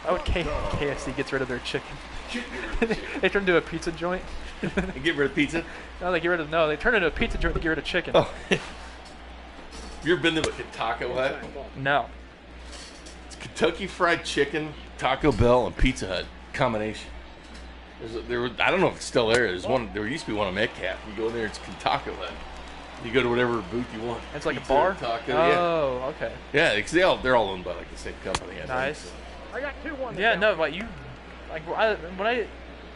Oh, KFC gets rid of their chicken. They turn into a pizza joint. They get rid of pizza? No, they turn into a pizza joint to get rid of chicken. Oh. You ever been to a Taco Hut? No. It's Kentucky Fried Chicken, Taco Bell, and Pizza Hut combination. I don't know if it's still there. There used to be one on Metcalf. You go in there, it's Kentucky Hut. You go to whatever booth you want. It's like Pizza, a bar? Taco, oh, okay. Yeah, because they're all owned by like the same company. Nice. I got 2-1. Yeah, no, but when I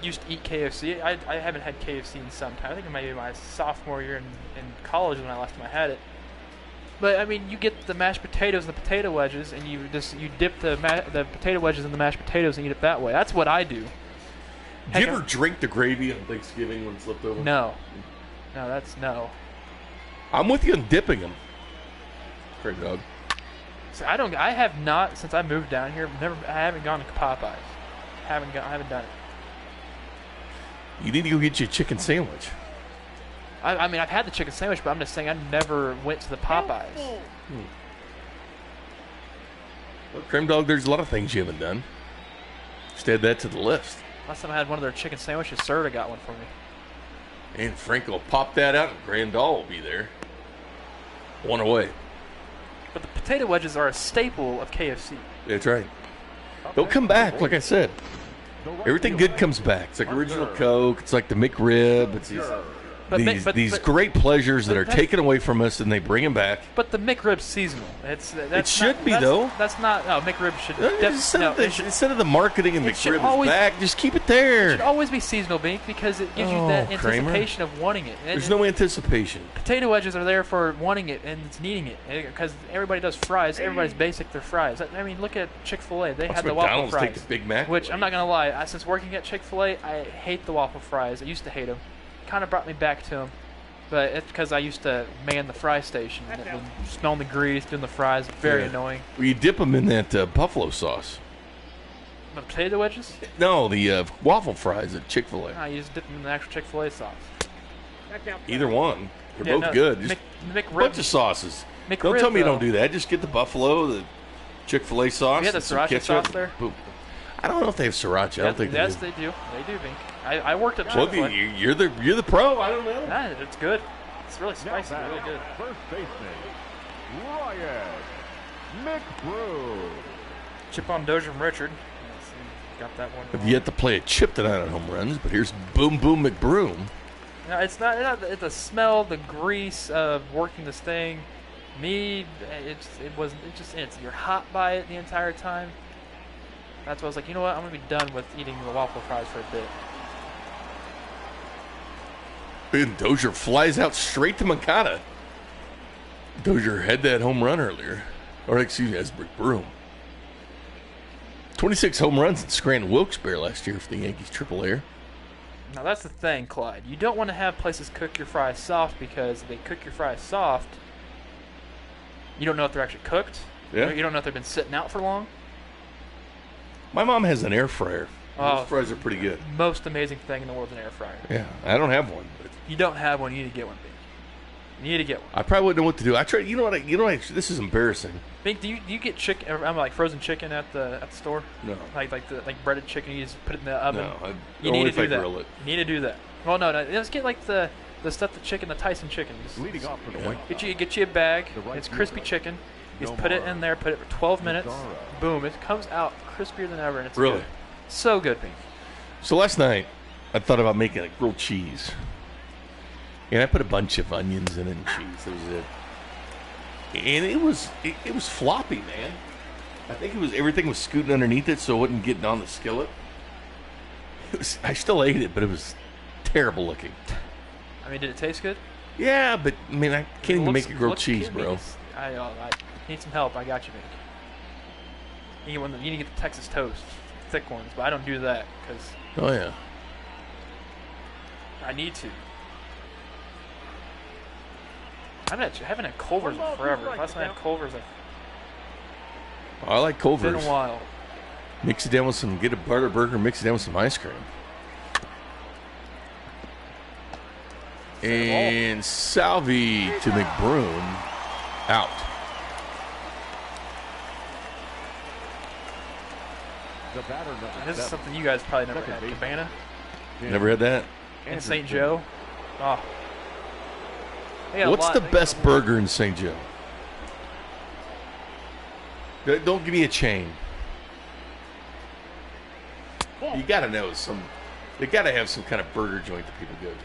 used to eat KFC, I haven't had KFC in some time. I think it might be my sophomore year in college when I last time I had it. But I mean, you get the mashed potatoes and the potato wedges, and you dip the potato wedges in the mashed potatoes and eat it that way. That's what I do. Do you ever drink the gravy on Thanksgiving when it's left over? No. No. I'm with you on dipping them. Great dog. So I have not, since I moved down here, I haven't gone to Popeyes. I haven't done it. You need to go get you a chicken sandwich. I mean, I've had the chicken sandwich, but I'm just saying I never went to the Popeyes. Well, Cream Dog, there's a lot of things you haven't done. Just add that to the list. Last time I had one of their chicken sandwiches, Serta got one for me. And Frank will pop that out, and Grandal will be there. One away. But the potato wedges are a staple of KFC. That's right. They'll come back, like I said. Everything good comes back. It's like original Coke. It's like the McRib. It's these great pleasures that are taken away from us, and they bring them back. But the McRib's seasonal. It should be, though. That's not. No, McRib should. Instead of the marketing and McRib is back, just keep it there. It should always be seasonal, Bink, because it gives you that anticipation of wanting it. There's no anticipation. Potato wedges are there for wanting it and it's needing it, because everybody does fries. Everybody's basic their fries. I mean, look at Chick-fil-A. They had the waffle fries. Take the Big Mac. Which I'm not gonna lie. Since working at Chick-fil-A, I hate the waffle fries. I used to hate them. Kind of brought me back to them, but it's because I used to man the fry station and smelling the grease, doing the fries, very annoying. Well, you dip them in that buffalo sauce. The potato wedges? No, the waffle fries at Chick-fil-A. No, you just dip them in the actual Chick-fil-A sauce. Either one. They're both good. Just a bunch of sauces. Don't tell me you don't do that. Just get the buffalo, the Chick-fil-A sauce. You had the sriracha sauce there? Boom. I don't know if they have sriracha. I don't think they do. Yes, they do. They do, Bink. I worked at Well, Chick-fil-A. you're the pro. I don't know. Nah, it's good. It's really spicy. Really good. First baseman, Ryan McBroom. Chip on Dozier from Richard. Got that one. Have yet to play a chip tonight on home runs, but here's Boom Boom McBroom. No, it's not. It's the smell, the grease of working this thing. You're hot by it the entire time. That's why I was like, you know what? I'm gonna be done with eating the waffle fries for a bit. And Dozier flies out straight to Makata. Dozier had that home run earlier. Or, excuse me, that's McBroom. 26 home runs in Scranton Wilkes-Barre last year for the Yankees AAA. Now, that's the thing, Clyde. You don't want to have places cook your fries soft, because if they cook your fries soft, you don't know if they're actually cooked. Yeah. You don't know if they've been sitting out for long. My mom has an air fryer. Those fries are pretty good. Most amazing thing in the world is an air fryer. Yeah, I don't have one. But you don't have one, you need to get one, Bink. You need to get one. I probably wouldn't know what to do. I tried. You know what? This is embarrassing. Bink, do you get chicken? I'm like frozen chicken at the store. No. Like breaded chicken. You just put it in the oven. No, you need to do that. You need to do that. Well, no. Let's get like the stuff, the chicken, the Tyson chicken. Leading off for the White Sox. Get you a bag. It's crispy chicken. You just put it in there. Put it for 12 minutes. Boom! It comes out crispier than ever, and it's really good. So good, Bink. So last night, I thought about making a grilled cheese. And I put a bunch of onions in it and cheese. That was it. And it was floppy, man. I think everything was scooting underneath it, so it wasn't getting on the skillet. I still ate it, but it was terrible looking. I mean, did it taste good? Yeah, but I mean, I can't even make a grilled cheese, bro. I need some help. I got you, Mick. You need to get the Texas toast, thick ones, but I don't do that because. Oh yeah. I need to. I haven't had Culver's in forever. Last time I had Culver's, I like Culver's. It's been a while. Mix it down with get a butter burger, mix it down with some ice cream. And Salvi to McBroom, out. This is something you guys probably never had. Cabana? Never had that? In St. Joe? Oh. What's the best burger in St. Joe? Don't give me a chain. You got to know they got to have some kind of burger joint that people go to.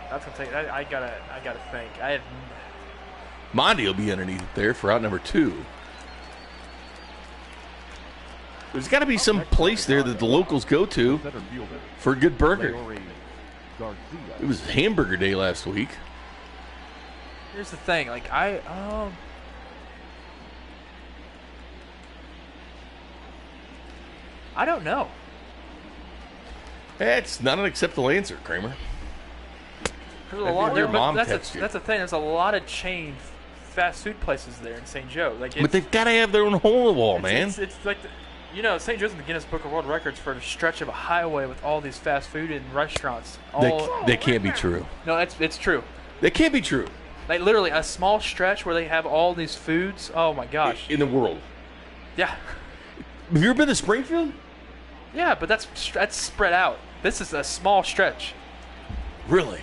That's gonna take. I gotta think. Monty will be underneath it there for out number 2. There's got to be some place there that the locals go to for a good burger. It was hamburger day last week. Here's the thing, like I don't know. It's not an acceptable answer, Kramer. There's a lot. That's the thing. There's a lot of chain fast food places there in St. Joe. But they've got to have their own hole in the wall, man. It's like St. Joe's in the Guinness Book of World Records for a stretch of a highway with all these fast food and restaurants. They can't be true. No, it's true. They can't be true. Like literally a small stretch where they have all these foods. Oh my gosh. In the world. Yeah. Have you ever been to Springfield? Yeah, but that's spread out. This is a small stretch. Really?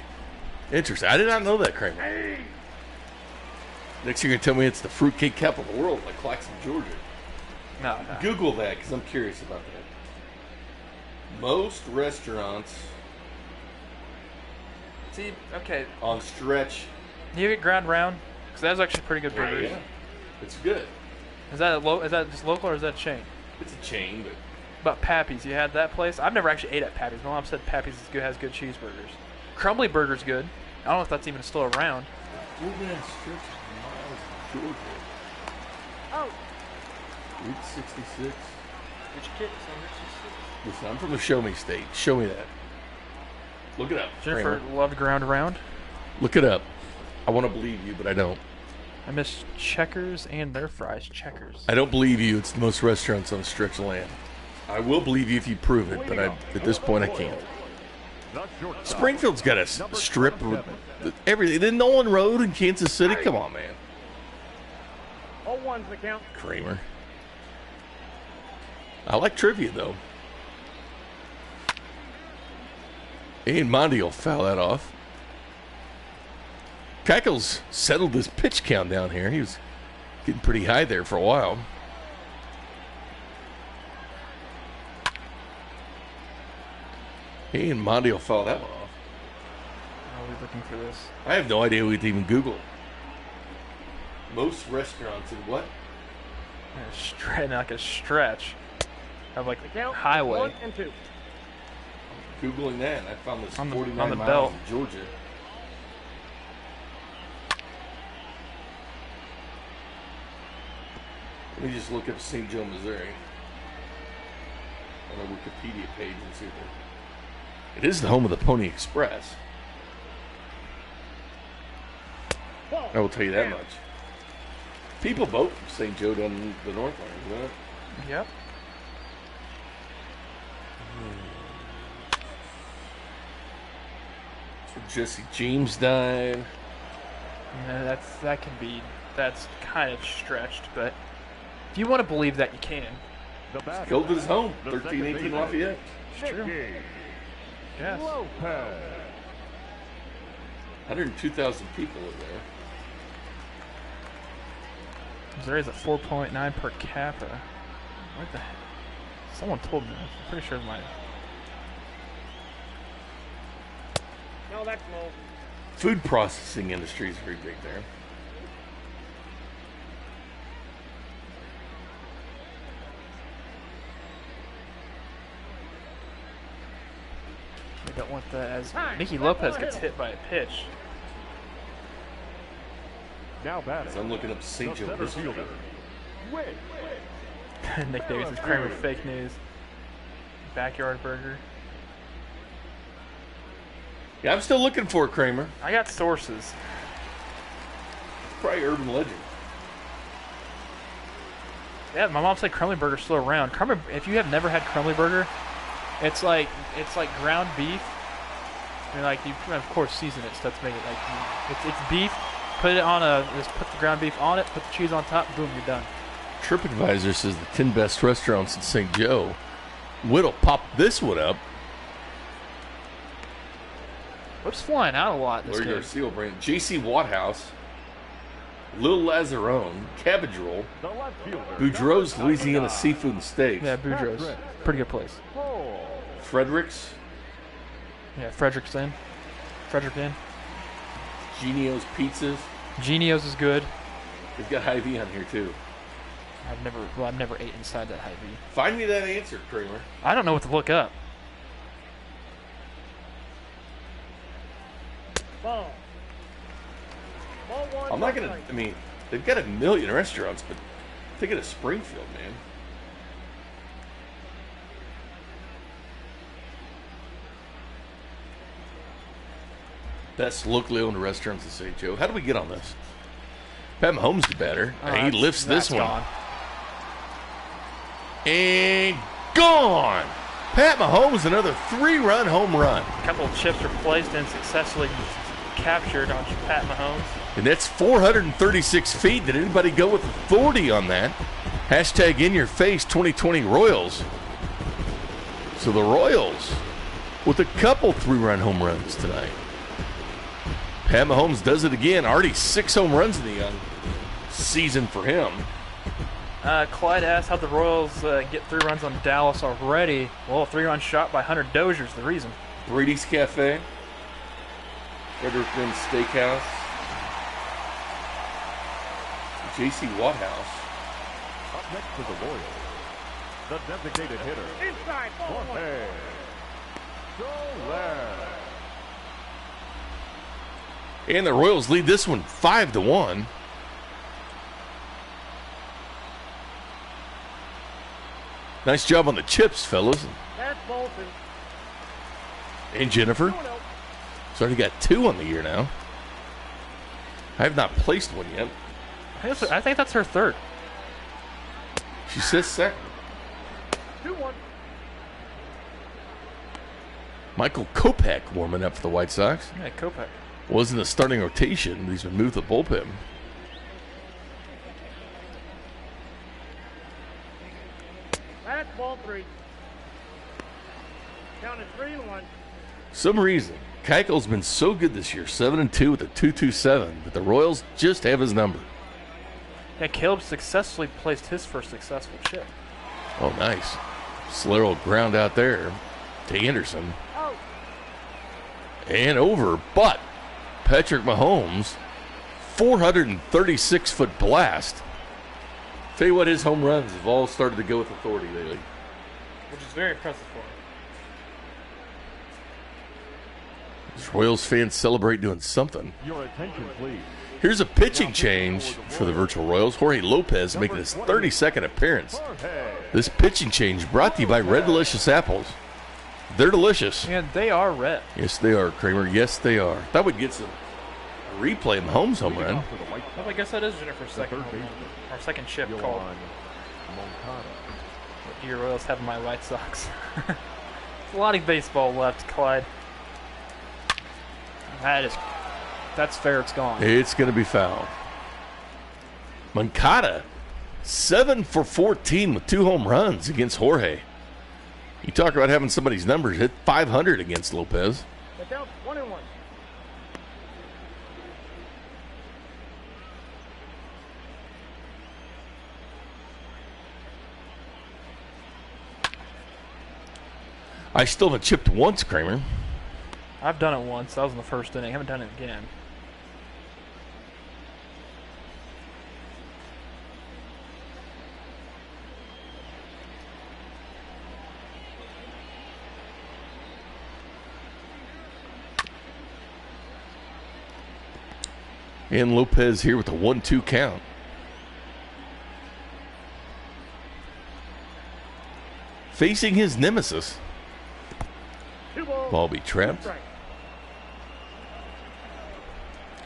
Interesting. I did not know that, Kramer. Next you're going to tell me it's the fruitcake capital of the world, like Claxton, Georgia. No. Google that, because I'm curious about that. Most restaurants. See, okay. On stretch. Do you get Ground Round? Because that's actually pretty good burgers. Yeah, it's good. Is that just local or is that a chain? It's a chain, but. About Pappy's, you had that place? I've never actually ate at Pappy's. My mom said Pappy's has good cheeseburgers. Crumbly Burger's good. I don't know if that's even still around. Oh. Route 66. Which kid is on Route 66? Listen, I'm from the Show Me State. Show me that. Look it up. Jennifer loved Ground Round. Look it up. I want to believe you, but I don't. I miss Checkers and their fries. Checkers. I don't believe you. It's the most restaurants on a stretch of land. I will believe you if you prove it, but at this point I can't. Springfield's got a strip with everything. The Nolan Road in Kansas City. Come on, man. 0-1's the count. Kramer. I like trivia, though. And Monty will foul that off. Keuchel's settled his pitch count down here. He was getting pretty high there for a while. Hey, and Monty will foul that one off. I'll be looking for this. I have no idea we'd even Google. Most restaurants in what? Like a stretch of like the highway. 1 and 2. Googling that, I found this on the 49 miles belt in Georgia. Let me just look up St. Joe, Missouri on the Wikipedia page and see what it is the home of the Pony Express. I will tell you that much. People vote for St. Joe down in the Northland, isn't it? Yep. So Jesse James died. Yeah, that's kind of stretched, but if you want to believe that, you can. Killed at his home, 1318 Lafayette. It's true. Yes. 102,000 people live there. Missouri's at 4.9 per capita. What the heck? Someone told me. I'm pretty sure it's mine. No, that's low. Food processing industry is very big there. I don't want that as Nicky Lopez gets hit by a pitch. Now batting. So I'm looking up St. Joe. Nick Davis is Kramer fake news. Backyard burger. Yeah, I'm still looking for it, Kramer. I got sources. Probably urban legend. Yeah, my mom said Crumley Burger's still around. If you have never had Crumley Burger, it's like ground beef. I mean, like you of course season it, so that's make it like it's beef. Put it on just put the ground beef on it, put the cheese on top, boom, you're done. TripAdvisor says the 10 best restaurants in St. Joe. Whit'll pop this one up. What's flying out a lot this Larry game? Garcia brand. J.C. Watthouse. Lil Lazarone. Cabbage Roll. Boudreaux's Louisiana Seafood and Steaks. Yeah, Boudreaux's. Pretty good place. Frederick's. Yeah, Fredericton. Genio's Pizzas. Genio's is good. They've got Hy-Vee on here too. I've never ate inside that Hy-Vee. Find me that answer, Kramer. I don't know what to look up. Ball. Ball one. I'm not gonna. I mean, they've got a million restaurants, but think of Springfield, man. Best locally owned restaurants in St. Joe. How do we get on this? Pat Mahomes the batter. He lifts this one. Gone. And gone. Pat Mahomes, another 3-run home run. A couple of chips were placed and successfully captured on Pat Mahomes. And that's 436 feet. Did anybody go with authority on that? Hashtag in your face 2020 Royals. So the Royals with a couple 3-run home runs tonight. Pat Mahomes does it again. Already 6 home runs in the young season for him. Clyde asked how the Royals get 3 runs on Dallas already. Well, a 3-run shot by Hunter Dozier's the reason. Brady's Cafe. Fredericton Steakhouse. J.C. Watthouse. Up next to the Royals, the designated hitter, Inside. Ball one. Jorge. Soler. And the Royals lead this one 5-1. Nice job on the chips, fellas. That's Bolton. And Jennifer. She's already got 2 on the year now. I have not placed one yet. I think that's her third. She says second. 2-1. Michael Kopech warming up for the White Sox. Yeah, Kopech. Was in the starting rotation. He's been moved to the bullpen. That's ball 3. Count is 3-1. Some reason, Keuchel's been so good this year, 7-2 with a 2.27, but the Royals just have his number. Yeah, Caleb successfully placed his first successful chip. Oh, nice. Slero ground out there to Anderson. Out. And over, but Patrick Mahomes, 436-foot blast. Tell you what, his home runs have all started to go with authority lately. Which is very impressive for him. These Royals fans celebrate doing something. Your attention, please. Here's a pitching change for the virtual Royals. Jorge Lopez making his 32nd appearance. Jorge. This pitching change brought to you by Red Delicious Apples. They're delicious. Yeah, they are red. Yes, they are, Kramer. Yes, they are. Thought we'd get some replay of Mahomes' home run. Well, I guess that is Jennifer's second home run. Or second chip called. What do your Royals have in my White Sox? There's a lot of baseball left, Clyde. That's fair. It's gone. It's going to be foul. Moncada, 7 for 14 with 2 home runs against Jorge. You talk about having somebody's numbers hit 500 against Lopez. The count 1-1. I still haven't chipped once, Kramer. I've done it once. That was in the first inning. I haven't done it again. And Lopez here with a 1-2 count. Facing his nemesis. Ball be trapped.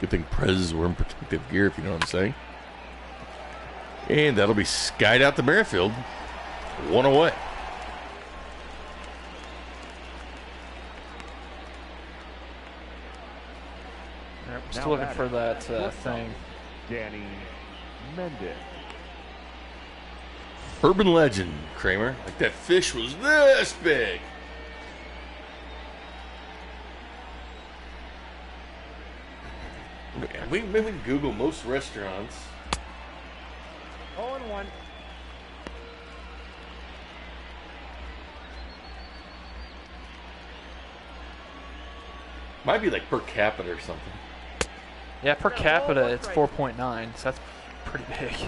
Good thing Prez were in protective gear, if you know what I'm saying. And that'll be skied out to Merrifield. 1 away. Still looking for that thing. Danny Mendez. Urban legend, Kramer. Like that fish was this big. Maybe we can Google most restaurants. 0-1. Might be like per capita or something. Yeah, per capita it's 4.9, so that's pretty big.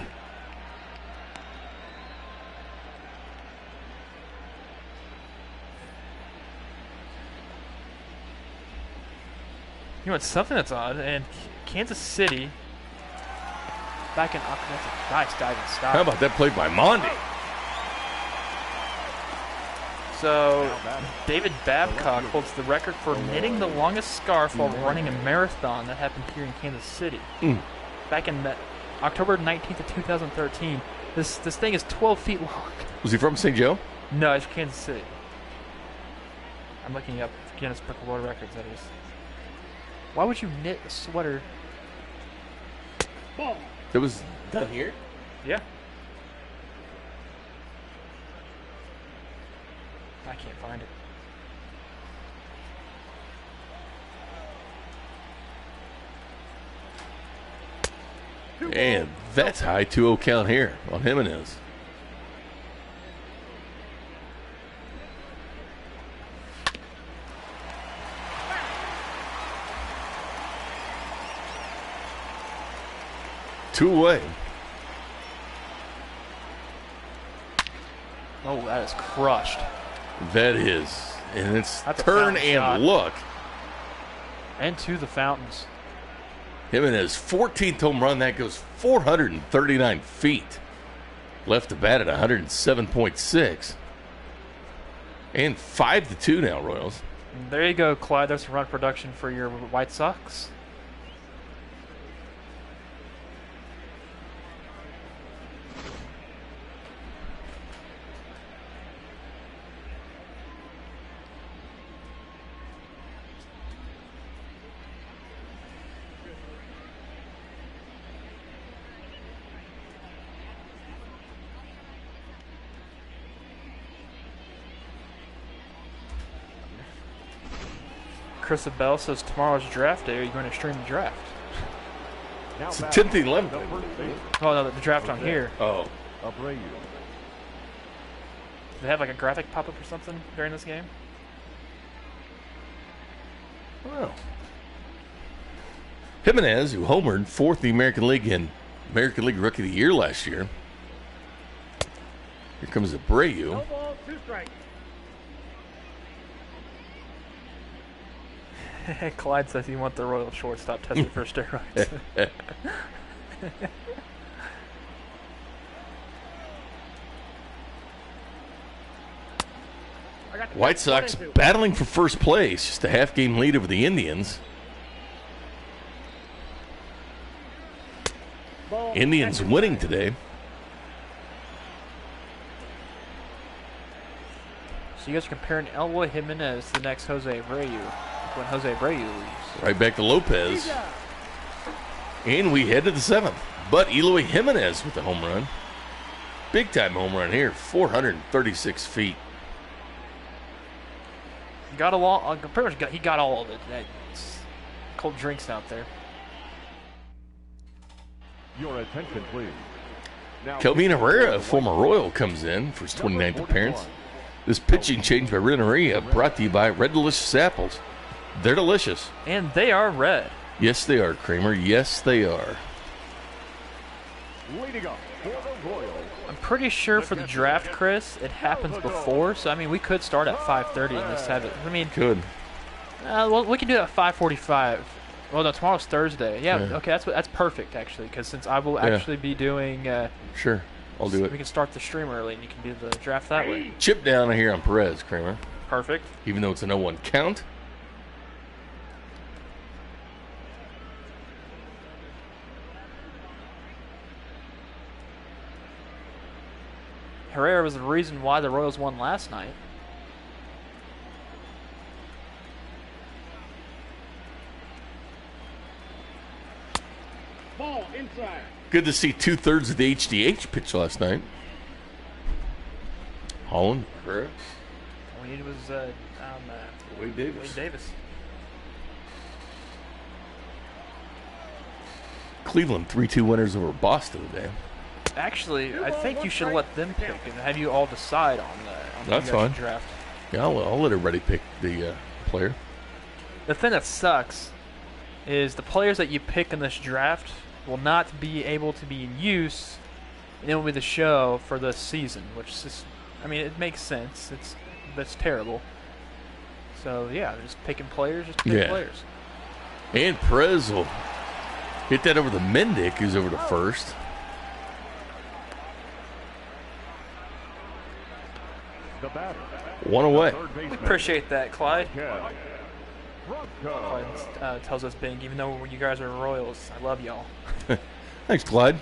You know, it's something that's odd, and Kansas City back in that's a nice diving stop. How about that play by Mondi? So, David Babcock holds the record for knitting the longest scarf while running a marathon that happened here in Kansas City. Back in October 19th of 2013. This thing is 12 feet long. Was he from St. Joe? No, it's Kansas City. I'm looking up Guinness Book of World Records, that is. Why would you knit a sweater? That was done here? Yeah. I can't find it. And that's high 2-0 count here on Jimenez. Two away. Oh, that is crushed. That is. And it's That's turn and shot. look. And to the fountains. Jimenez, 14th home run. That goes 439 feet. Left to bat at 107.6. And 5-2 now, Royals. And there you go, Clyde. There's a run production for your White Sox. Chris Abell says tomorrow's draft day. Are you going to stream the draft? It's the 10th and 11th. Oh, no, the draft on here. Oh. Do they have like a graphic pop up or something during this game? Well. Jimenez, who homered, fourth in the American League and American League Rookie of the Year last year. Here comes Abreu. No ball, 2 strikes. Clyde says you want the Royal shortstop tested for steroids. White Sox battling for first place. Just a half-game lead over the Indians. Indians winning today. So you guys are comparing Eloy Jimenez to the next Jose Abreu when Jose Abreu leaves. Right back to Lopez. And we head to the 7th. But Eloy Jimenez with the home run. Big-time home run here. 436 feet. He got he got all of it. That's cold drinks out there. Your attention, please. Kelvin Herrera, a former Royal, comes in for his 29th appearance. This pitching change by Renneria brought to you by Red Delicious Apples. They're delicious. And they are red. Yes, they are, Kramer. Yes, they are. Leading up for the Royals. I'm pretty sure for the draft, Chris, it happens before. So, I mean, we could start at 5:30 and just have it. I mean, could. Well, we can do it at 5:45. Well, no, tomorrow's Thursday. Yeah. Okay, that's perfect, actually, because since I will actually be doing... sure, I'll do it. We can start the stream early, and you can do the draft that way. Chip down here on Perez, Kramer. Perfect. Even though it's a 0-1 count. Herrera was the reason why the Royals won last night. Ball inside. Good to see 2/3 of the HDH pitch last night. Holland, Herrera. All we needed was Wade Davis. Wade Davis. Cleveland 3-2 winners over Boston today. Actually, I think you should let them pick and have you all decide on the That's fine. draft. Yeah, I'll let everybody pick the player. The thing that sucks is the players that you pick in this draft will not be able to be in use in MLB The Show for the season, which is, I mean, it makes sense. That's terrible. So yeah, just picking players, just pick players. And Perez will hit that over the Mendick, who's over to first. The batter. One away. We appreciate that, Clyde. Bronco. Clyde tells us big, even though you guys are Royals, I love y'all. Thanks, Clyde.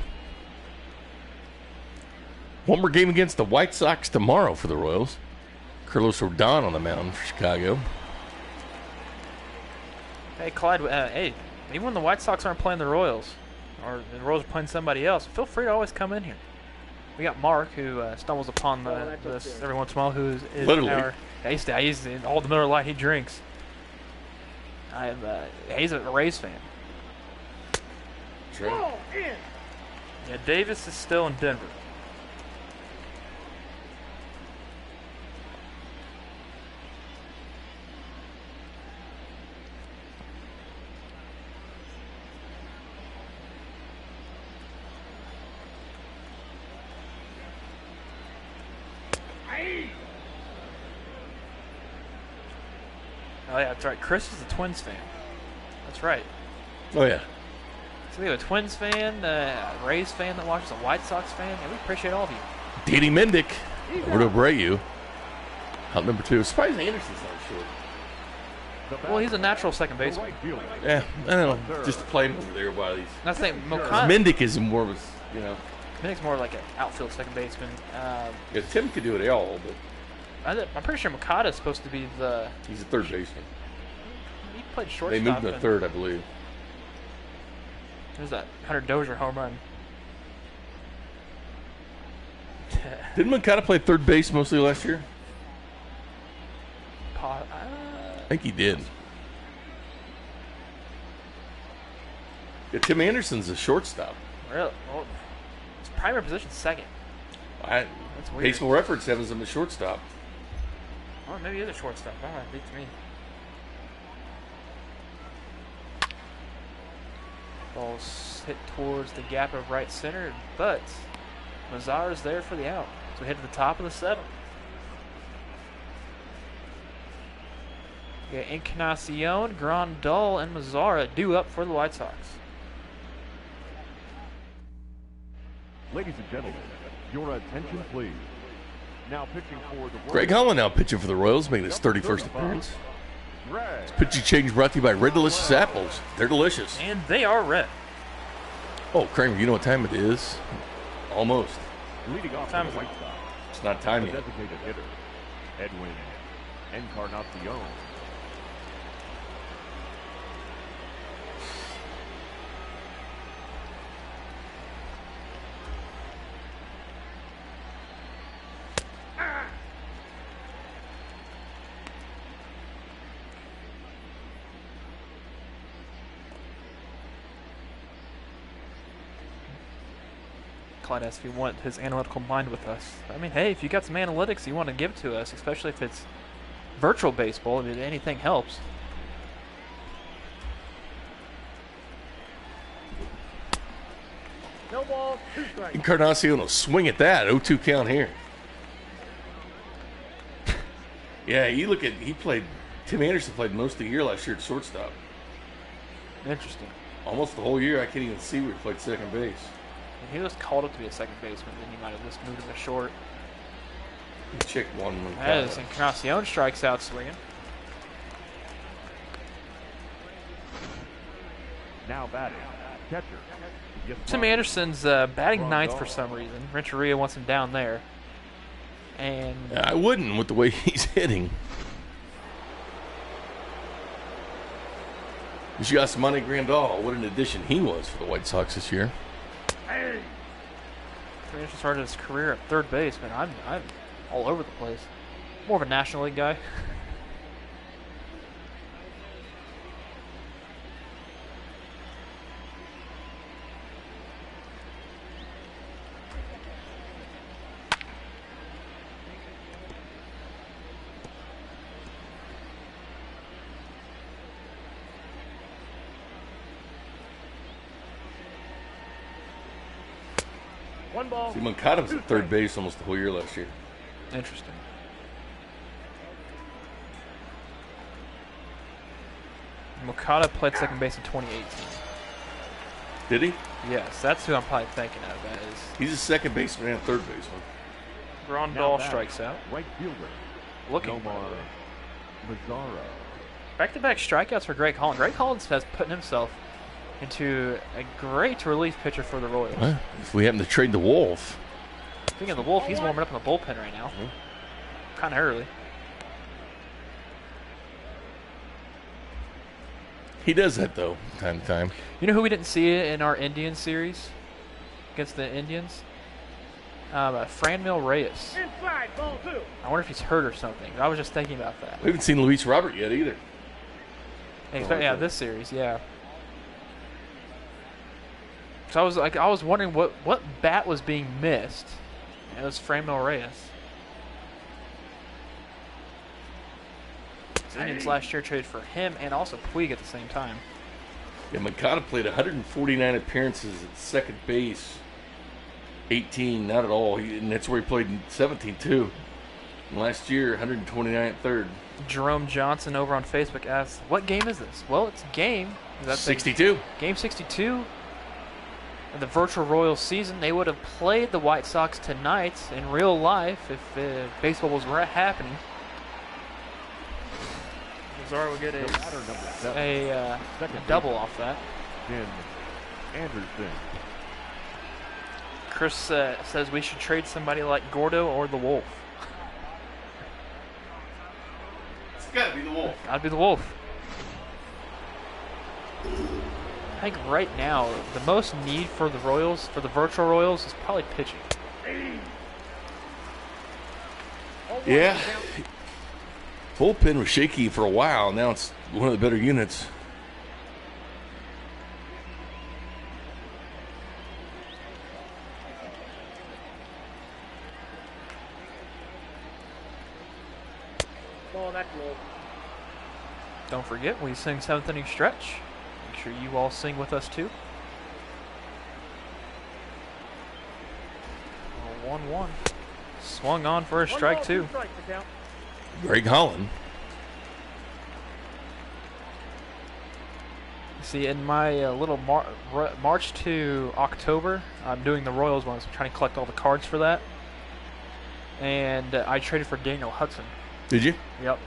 One more game against the White Sox tomorrow for the Royals. Carlos Rodon on the mound for Chicago. Hey, Clyde, hey, even when the White Sox aren't playing the Royals, or the Royals are playing somebody else, feel free to always come in here. We got Mark, who stumbles upon this every once in a while, who is literally our... He's in all the Miller Lite he drinks. He's a Rays fan. Ball in. Yeah, Davis is still in Denver. Oh yeah, that's right. Chris is a Twins fan. That's right. Oh, yeah. So we have a Twins fan, a Rays fan that watches, a White Sox fan. Yeah, we appreciate all of you. Danny Mendick over to Abreu. Out number 2. Surprised Anderson's not short. Well, he's a natural second baseman. Yeah, I don't know. Just playing over there while he's... That's the thing. Mokata, Mendick is more of a, Mendick's more like an outfield second baseman. Yeah, Tim could do it all, but... I'm pretty sure Mokata is supposed to be the... He's a third baseman. He played shortstop. They moved him to third, I believe. There's that Hunter Dozier home run. Didn't Mokata play third base mostly last year? I think he did. Yeah, Tim Anderson's a shortstop. Really? Well, his primary position's second. That's weird. Baseball Reference has him a shortstop. Oh, maybe he's a shortstop. Oh, that beats me. Ball's hit towards the gap of right center, but Mazara's there for the out. So we head to the top of the 7th. We got Encarnacion, Grandal, and Mazara due up for the White Sox. Ladies and gentlemen, your attention please. Now pitching for the Royals. Greg Holland now pitching for the Royals, making his 31st appearance. This pitching change brought to you by Red Delicious Apples. They're delicious. And they are red. Oh, Kramer, you know what time it is? Almost. Leading off Time the is it? White Sox. It's not time The yet. designated hitter, Edwin Encarnacion. Clyde asked if you want his analytical mind with us. I mean, hey, if you got some analytics you want to give to us, especially if it's virtual baseball, I mean, anything helps. balls, 2 strikes. Encarnacion will swing at that. 0-2 count here. Yeah, Tim Anderson played most of the year last year at shortstop. Interesting. Almost the whole year. I can't even see where he played second base. And he was called up to be a second baseman, then he might have just moved him to short. Check one. As Encarnacion strikes out swinging. Now batting, catcher. Tim Anderson's batting ninth for some reason. Renteria wants him down there. And I wouldn't with the way he's hitting. You got Monty Grandal. What an addition he was for the White Sox this year. Hey. Tim Anderson started his career at third base, man. I'm all over the place. More of a National League guy. One ball. See, Moncada was at third base almost the whole year last year. Interesting. Moncada played second base in 2018. Did he? Yes, that's who I'm probably thinking of. That is. He's a second baseman and third baseman. Grandal strikes out. Right fielder. Looking Nomar Mazara. back-to-back strikeouts for Greg Holland. Greg Holland has put himself into a great relief pitcher for the Royals. Well, if we happen to trade the Wolf. Speaking of the Wolf, he's warming up in the bullpen right now. Kind of early. He does that, though, time to time. You know who we didn't see in our Indian series against the Indians? Franmil Reyes. Inside, ball 2. I wonder if he's hurt or something. I was just thinking about that. We haven't seen Luis Robert yet either. Yeah, this series, yeah. So I was wondering what bat was being missed. And it was Franmil Reyes. The Indians last year traded for him and also Puig at the same time. Yeah, Moncada played 149 appearances at second base. 18, not at all. And that's where he played in 17, too. And last year, 129 at third. Jerome Johnson over on Facebook asks, what game is this? Well, it's game. 62. Game 62 of the virtual Royals season. They would have played the White Sox tonight in real life if baseball was happening. Mazara will get a double off that. Jim Anderson. Chris says we should trade somebody like Gordo or the Wolf. It's got to be the Wolf. Gotta be the Wolf. I think right now the most need for the Royals, for the virtual Royals, is probably pitching. Yeah. Bullpen was shaky for a while. Now it's one of the better units. Ball, that's low. Don't forget, we sing 7th inning stretch. Make sure you all sing with us too. 1-1. Swung on for a strike, too. Greg Holland. See, in my little March to October, I'm doing the Royals ones. I'm trying to collect all the cards for that. And I traded for Daniel Hudson. Did you? Yep.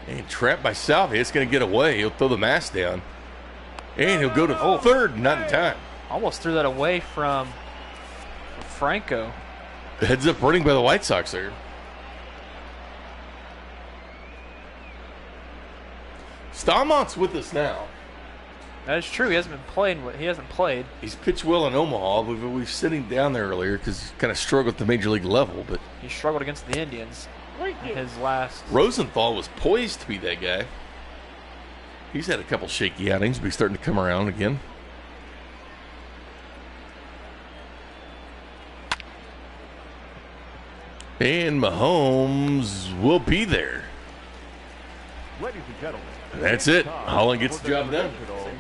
And trapped by Salvia. It's going to get away. He'll throw the mask down. And he'll go to third, not in time. Almost threw that away from Franco. Heads up running by the White Sox there. Stalmont's with us now. That is true. He hasn't been playing. He hasn't played. He's pitched well in Omaha. We've seen him down there earlier because he kind of struggled at the major league level. But he struggled against the Indians in his last. Rosenthal was poised to be that guy. He's had a couple shaky outings, but he's starting to come around again. And Mahomes will be there. Ladies and gentlemen. That's it. Holland gets the job done.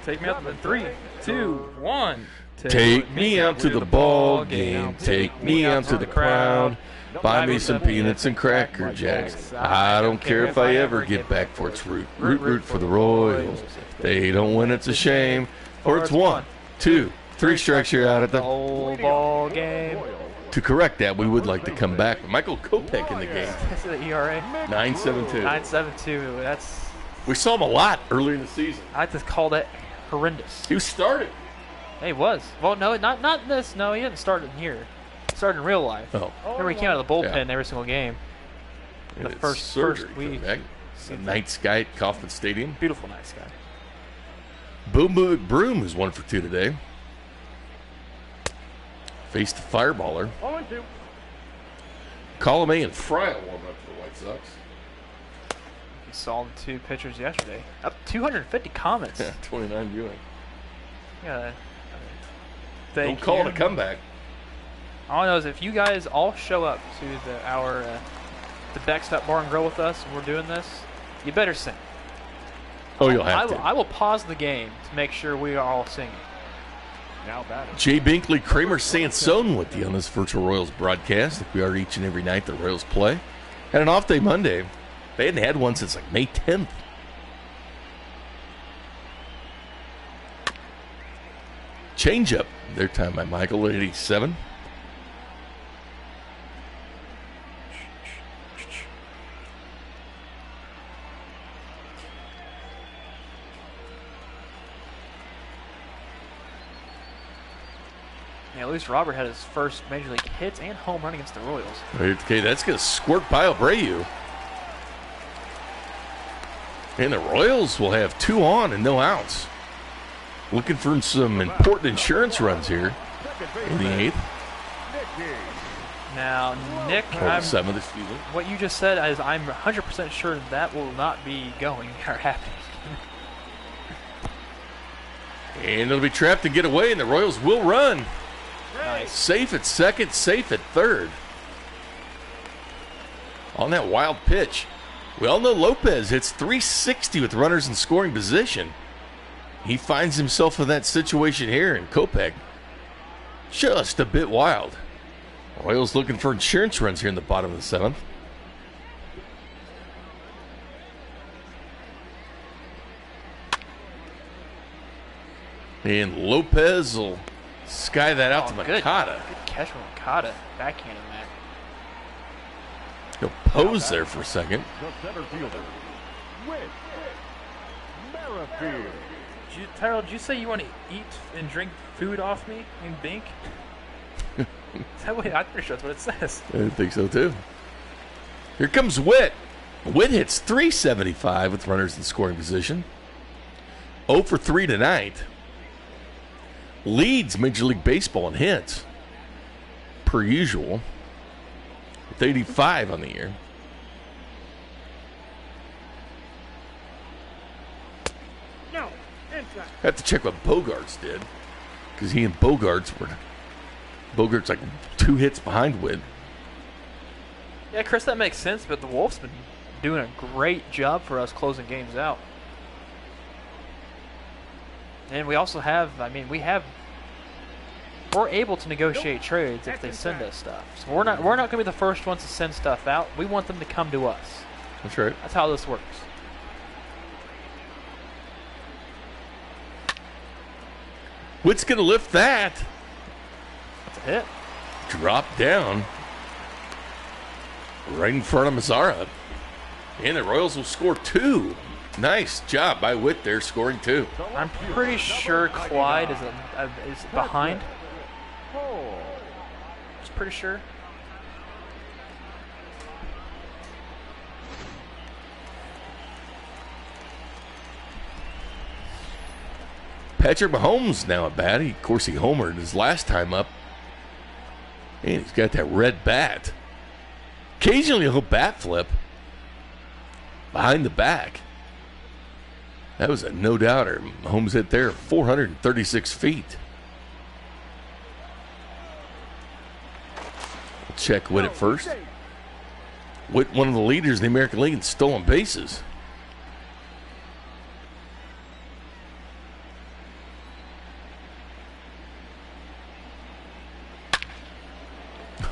Take me up in 3, 2, 1. Take me out to the ball game. Take me out to the crowd. Buy me some peanuts and Cracker Jacks. I don't care if I ever get back for its root. Root for the Royals. They don't win, it's a shame. Or it's 1, 2, 3 strikes, you're out at the whole ball game. To correct that, we would like to come back. Michael Kopech in the game. This is the ERA. 9.72. 9.72. That's. We saw him a lot early in the season. I just call that horrendous. He started. He was. Well, no, not this. No, he didn't start in here. He started in real life. Oh. Remember, he came out of the bullpen every single game. And the first week. The night sky at Kauffman Stadium. Beautiful night sky. Boom Boom Broom is 1 for 2 today. Faced the fireballer. 0-2. Colomé and Fry warm up for the White Sox. You saw the 2 pitchers yesterday. Up 250 comments. Yeah, 29 viewing. Yeah. Don't call it a comeback. All I know is if you guys all show up to the Backstop Bar and Grill with us and we're doing this, you better sing. Oh, you'll have to. I will pause the game to make sure we are all singing. Jay Binkley, Kramer Sansone with you on this virtual Royals broadcast. Like we are each and every night the Royals play. Had an off day Monday. They hadn't had one since like May 10th. Change up. Their time by Michael at 87. Yeah, Luis Robert had his first major league hits and home run against the Royals. Okay, that's going to squirt by Abreu. And the Royals will have 2 on and no outs. Looking for some important insurance runs here in the 8th. Now, Nick, Or the 7th, excuse me. What you just said is I'm 100% sure that will not be going or happening. And it'll be trapped and get away, and the Royals will run. Nice. Safe at second, safe at third. On that wild pitch. We all know Lopez hits 360 with runners in scoring position. He finds himself in that situation here, and Kopech just a bit wild. Royals looking for insurance runs here in the bottom of the 7th. And Lopez will sky that out to Makata. Good catch from Makata. Backhanding that. He'll pose there for a second. The center fielder, Whit Merrifield. Tyrell, did you say you want to eat and drink food off me in Bink? Is that what, I'm pretty sure that's what it says. I think so too. Here comes Whit. Whit hits 375 with runners in scoring position. 0 for 3 tonight. Leads Major League Baseball in hits, per usual, with 85 on the year. No. Inside. I have to check what Bogarts did, because he and Bogarts like 2 hits behind Whit. Yeah, Chris, that makes sense, but the Wolves been doing a great job for us closing games out. And we also have, we're able to negotiate trades if they send us stuff. So we're not going to be the first ones to send stuff out. We want them to come to us. That's right. That's how this works. Whit's going to lift that. That's a hit. Drop down. Right in front of Mazzara. And the Royals will score 2. Nice job by Whit there, scoring 2. I'm pretty sure Clyde is behind. Just pretty sure. Patrick Mahomes now at bat. Of course, he homered his last time up. And he's got that red bat. Occasionally he'll bat flip behind the back. That was a no-doubter. Mahomes hit there 436 feet. We'll check Whit at first. Whit, one of the leaders in the American League in stolen bases.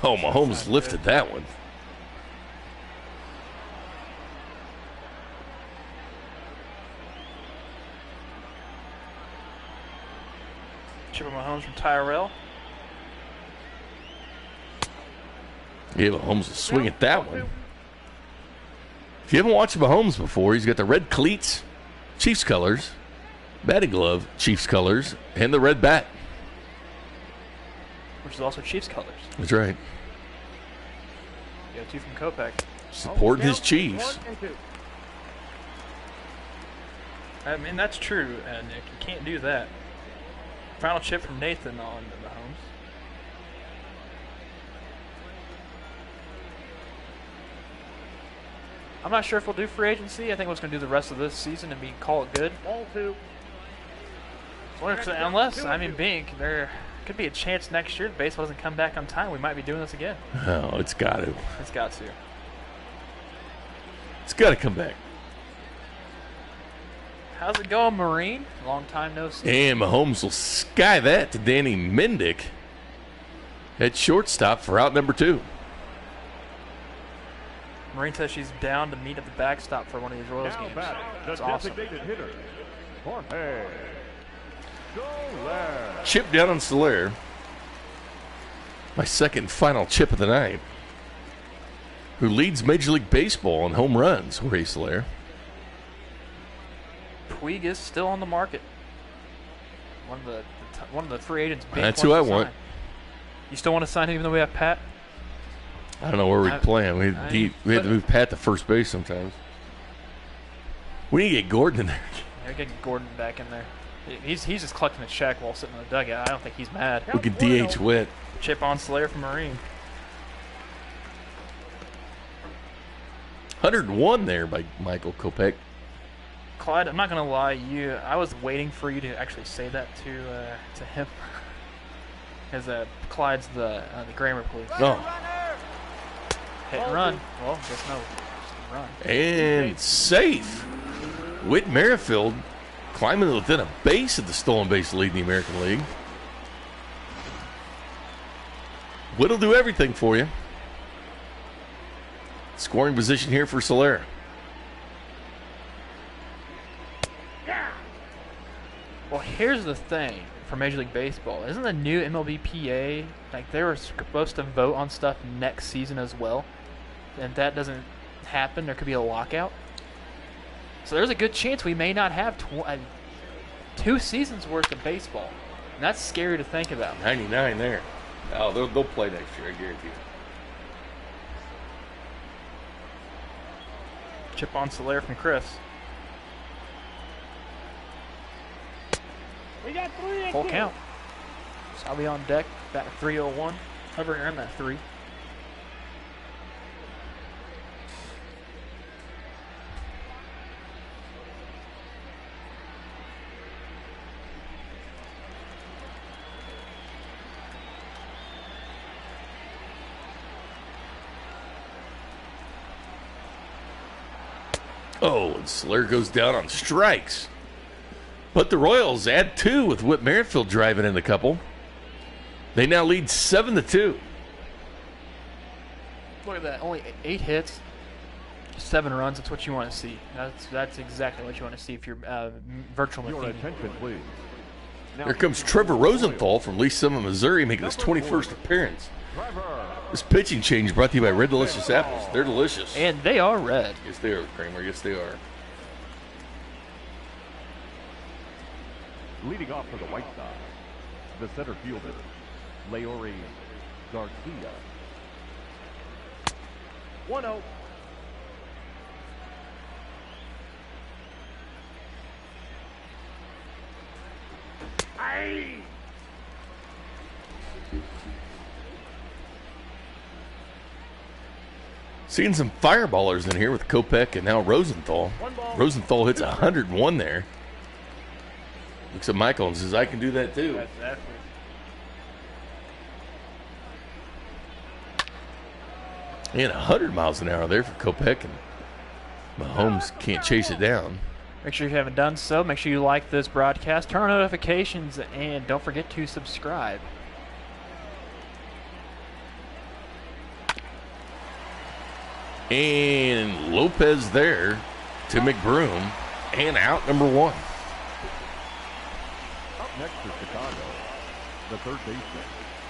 Oh, Mahomes lifted that one. Chipper Mahomes from Tyrell. Yeah, Mahomes will swing at that one. If you haven't watched Mahomes before, he's got the red cleats, Chiefs colors, batting glove, Chiefs colors, and the red bat. Which is also Chiefs colors. That's right. You got 2 from Kopech. Supporting his Chiefs. I mean, that's true, Nick. You can't do that. Final chip from Nathan on Mahomes. I'm not sure if we'll do free agency. I think we're going to do the rest of this season and call it good. Ball 2. Unless, I mean, Bink, there could be a chance next year if baseball doesn't come back on time. We might be doing this again. Oh, it's got to. It's got to. It's got to come back. How's it going, Marine? Long time no see. And Mahomes will sky that to Danny Mendick at shortstop for out number 2. Marine says she's down to meet at the backstop for one of these Royals games. That's awesome. Hitter, Jorge. Chip down on Soler. My second final chip of the night. Who leads Major League Baseball in home runs, Jorge Soler. Puig is still on the market. One of the free agents. That's who I want. You still want to sign him even though we have Pat? I don't know where we'd play him. We had to move Pat to first base sometimes. We need to get Gordon in there. Yeah, get Gordon back in there. He's just collecting a check while sitting in the dugout. I don't think he's mad. We could DH Witt. Chip on Slayer from Marine. 101 there by Michael Kopech. Clyde, I'm not going to lie, I was waiting for you to actually say that to him. Because Clyde's the grammar police. Oh. Hit and run. Well, just no. Run. And safe. Whit Merrifield climbing within a base of the stolen base lead in the American League. Whit'll do everything for you. Scoring position here for Soler. Well, here's the thing for Major League Baseball. Isn't the new MLB PA, like they were supposed to vote on stuff next season as well? And if that doesn't happen, there could be a lockout. So there's a good chance we may not have 2 seasons worth of baseball. And that's scary to think about. 99 there. Oh, they'll play next year, I guarantee you. Chip on Soler from Chris. We got 3 and Full 2. count. So I'll be on deck, back 301. Hovering around that 3. Oh, and Soler goes down on strikes. But the Royals add 2 with Whit Merrifield driving in the couple. They now lead 7-2. Look at that. Only 8 hits, 7 runs. That's what you want to see. That's exactly what you want to see if you're virtual Your Matheny. attention, please. Now, Here comes Trevor Rosenthal from Lee Summit, Missouri, making his 21st appearance. This pitching change brought to you by Red Delicious Apples. They're delicious. And they are red. Yes, they are, Kramer. Yes, they are. leading off for the White Sox, the center fielder, Leori Garcia. 1-0. Aye. Seeing some fireballers in here with Kopech and now Rosenthal. Rosenthal hits 101 there. Looks at Michael and says, I can do that too. And 100 miles an hour there for Kopech, and Mahomes can't chase it down. Make sure you haven't done so. Make sure you like this broadcast, turn on notifications, and don't forget to subscribe. And Lopez there to McBroom. And out number 1. Up next for Chicago, the third baseman.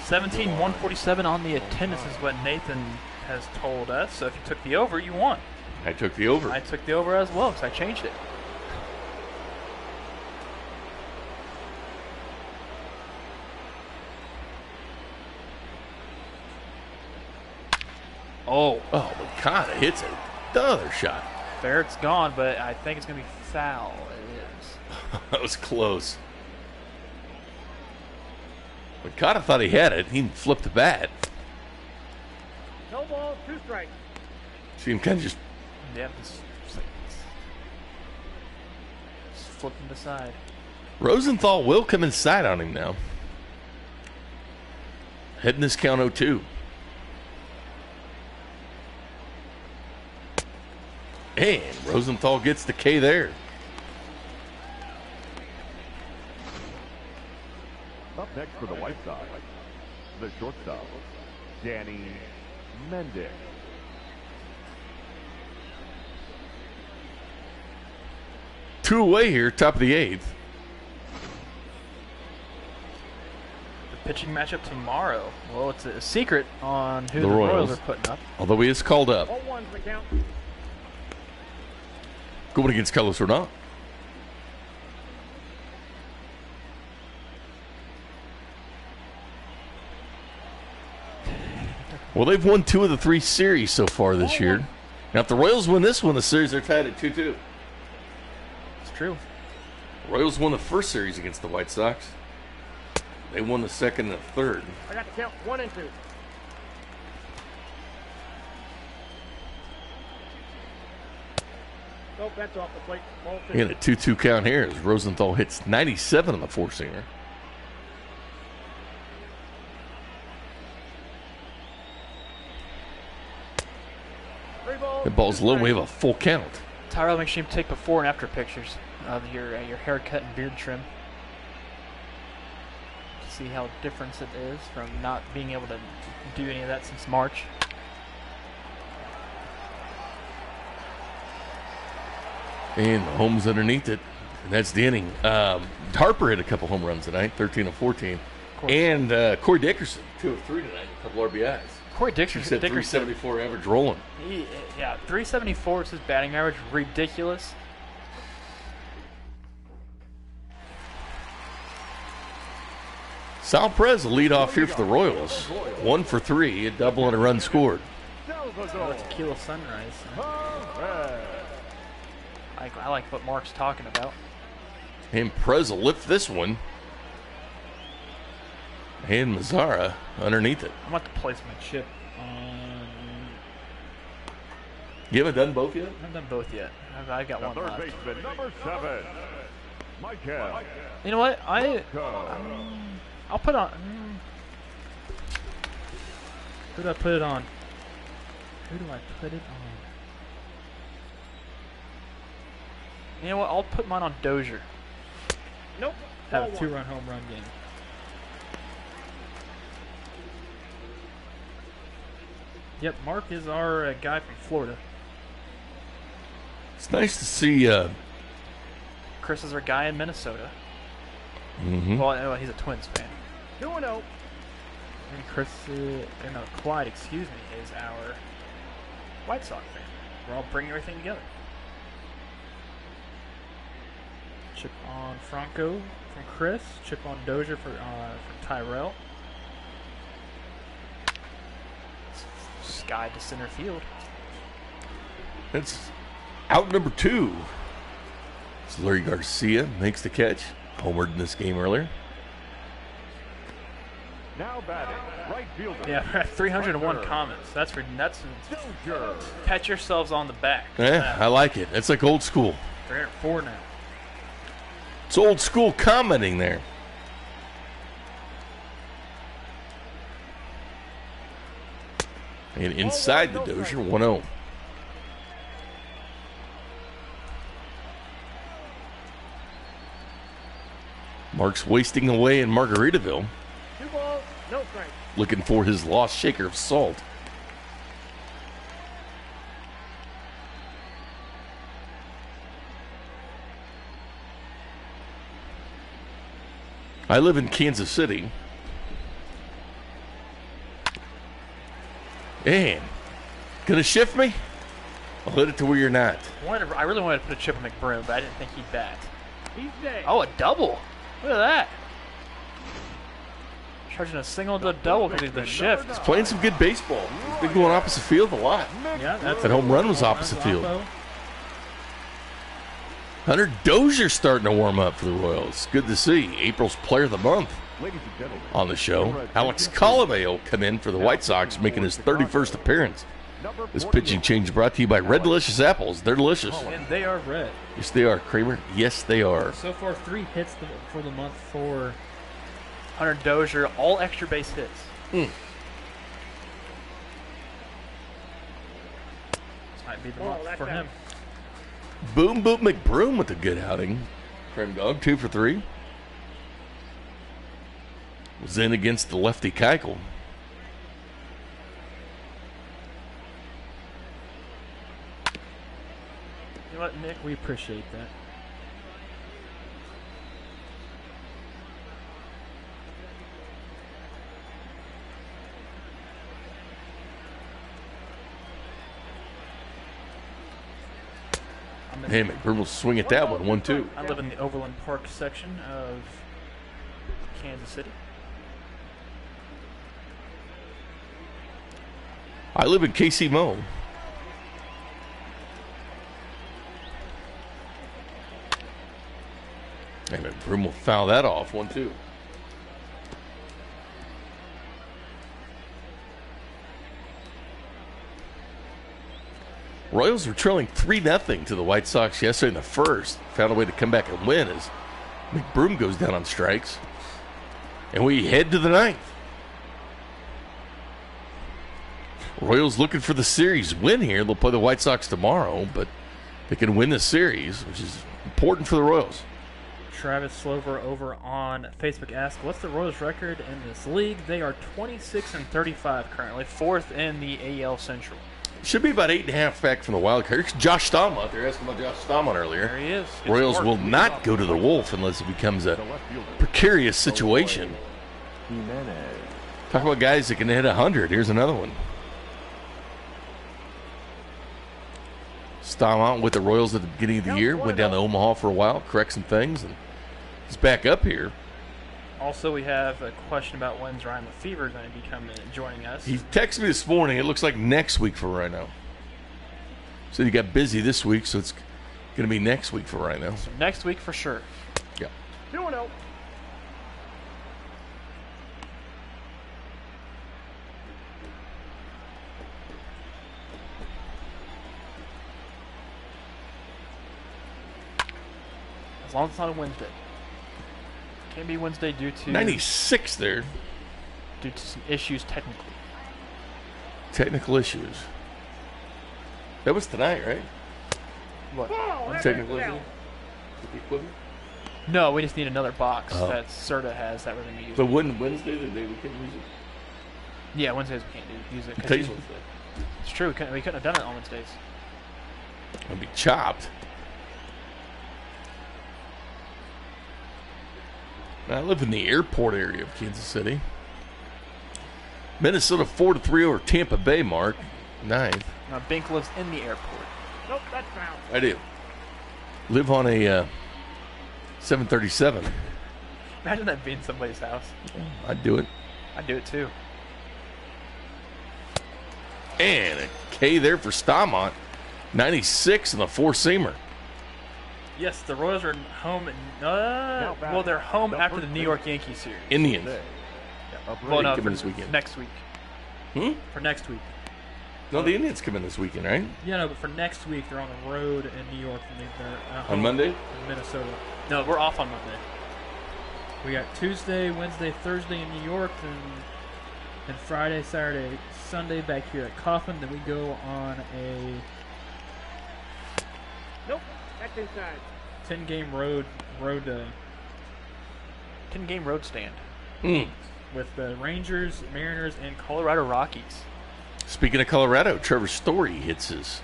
17-147 on the attendance is what Nathan has told us. So if you took the over, you won. I took the over. I took the over as well because I changed it. Oh, God, it hits another shot. Barrett's gone, but I think it's going to be foul. It is. That was close. Makata thought he had it. He flipped the bat. No ball, 2 strikes. See him kind of just... Yeah, just flipping the side. Rosenthal will come inside on him now. Heading this count 0-2. And Rosenthal gets the K there. Up next for the White Sox, the shortstop, Danny Mendick. 2 away here, top of the 8th. The pitching matchup tomorrow. Well, it's a secret on who The the Royals. Royals are putting up. Although he is called up. 0-1's the count. Going against Carlos Rodon. Well, they've won 2 of the 3 series so far this year. Now, if the Royals win this one, the series are tied at 2-2. It's true. Royals won the first series against the White Sox. They won the second and the third. I got the count 1 and 2. Nope, that's off the plate. Ball 2. And a 2-2 count here as Rosenthal hits 97 on the 4-seamer. The ball's low. We have a full count. Tyrell, make sure you take before and after pictures of your haircut and beard trim. See how different it is from not being able to do any of that since March. And Holmes underneath it. And that's the inning. Harper hit a couple home runs tonight, 13 of 14. And Corey Dickerson, 2 of 3 tonight, a couple RBIs. Corey Dickerson said 374 average rolling. Yeah, 374 is his batting average. Ridiculous. Sal Perez will lead off here for the Royals. 1 for 3, a double and a run scored. Tequila Sunrise. I like what Mark's talking about. And Perez will lift this one. And Mazzara underneath it. I want to place my chip on. You haven't done both yet? I haven't done both yet. I've got one Third left. baseman, number 7, Michael. You know what? I'll put on. Who do I put it on? Who do I put it on? You know what? I'll put mine on Dozier. Nope. Have a Ball 2-run home run game. Yep, Mark is our guy from Florida. It's nice to see. Chris is our guy in Minnesota. Mm-hmm. Well, he's a Twins fan. 2-0. And Chris, Clyde, excuse me, is our White Sox fan. We're all bringing everything together. Chip on Franco from Chris. Chip on Dozier for Tyrell. Sky to center field. That's out number 2. It's Larry Garcia makes the catch. Homered in this game earlier. Now batting, right fielder. Yeah, we're at 301 comments. That's Dozier. pat yourselves on the back. Yeah, I like it. It's like old school. 304 now. It's old school commenting there. And inside the Dozier, 1-0. Mark's wasting away in Margaritaville, 2 balls, no strikes. looking for his lost shaker of salt. I live in Kansas City. And gonna shift me? I'll hit it to where you're not. I really wanted to put a chip on McBroom, but I didn't think he'd bat. He's dead. Oh, a double. Look at that. Charging a single to a double because of the shift. He's playing some good baseball. He's been going opposite field a lot. Yeah, that home run was opposite field. Hunter Dozier starting to warm up for the Royals. Good to see. April's Player of the Month on the show. Alex Colomé will come in for the White Sox, making his 31st appearance. This pitching change brought to you by Red Delicious Apples. They're delicious. And they are red. Yes, they are, Kramer. Yes, they are. So far, 3 hits for the month for Hunter Dozier, all extra base hits. This might be the month for him. Boom Boom McBroom with a good outing. Prem Dog 2 for 3. Was in against the lefty Keuchel. You know what, Nick? We appreciate that. Hey, McBroom will swing at that one. 1-2. I live in the Overland Park section of Kansas City. I live in KC Mo. Hey, McBroom will foul that off. 1-2. Royals were trailing 3-0 to the White Sox yesterday in the first. Found a way to come back and win as McBroom goes down on strikes. And we head to the ninth. Royals looking for the series win here. They'll play the White Sox tomorrow, but they can win the series, which is important for the Royals. Travis Slover over on Facebook asked, what's the Royals record in this league? They are 26-35 currently. 4th in the AL Central. Should be about 8.5 back from the wild card. Josh Stamm out there, asking about Josh Stamm earlier. There he is. Royals will not go to the Wolf unless it becomes a precarious situation. Talk about guys that can hit 100. Here's another one. Stamm out with the Royals at the beginning of the year. Went down to Omaha for a while, correct some things, and he's back up here. Also, we have a question about when's Ryan Lefevre going to be joining us. He texted me this morning. It looks like next week for Rhino. So he got busy this week, so it's going to be next week for Rhino. So next week for sure. Yeah. 2-0. As long as it's not a Wednesday. Can't be Wednesday due to 96 there. Due to some issues technically. Technical issues. That was tonight, right? What? Technical issues? With the equipment? No, we just need another box that Serta has that we're going to use. But when Wednesday, the day we couldn't use it? Yeah, Wednesdays we can't use it. Today's Wednesday. It's true. We couldn't have done it on Wednesdays. It'll be chopped. I live in the airport area of Kansas City. Minnesota 4-3 over Tampa Bay, Mark. 9th. Now, Bink lives in the airport. Nope, that's foul. I do. Live on a 737. Imagine that being somebody's house. I'd do it. I'd do it too. And a K there for Stammont. 96 in the four-seamer. Yes, the Royals are home. Well, they're home after the New York Yankees series. Indians. Well, no, come in this weekend. Next week. For next week. No, the Indians come in this weekend, right? Yeah, no, but for next week, they're on the road in New York. And they're on Monday? In Minnesota. No, we're off on Monday. We got Tuesday, Wednesday, Thursday in New York, and Friday, Saturday, Sunday back here at Coffin. Then we go on a Nope, that's inside. 10-game road 10-game road stand. With the Rangers, Mariners, and Colorado Rockies. Speaking of Colorado, Trevor Story hits his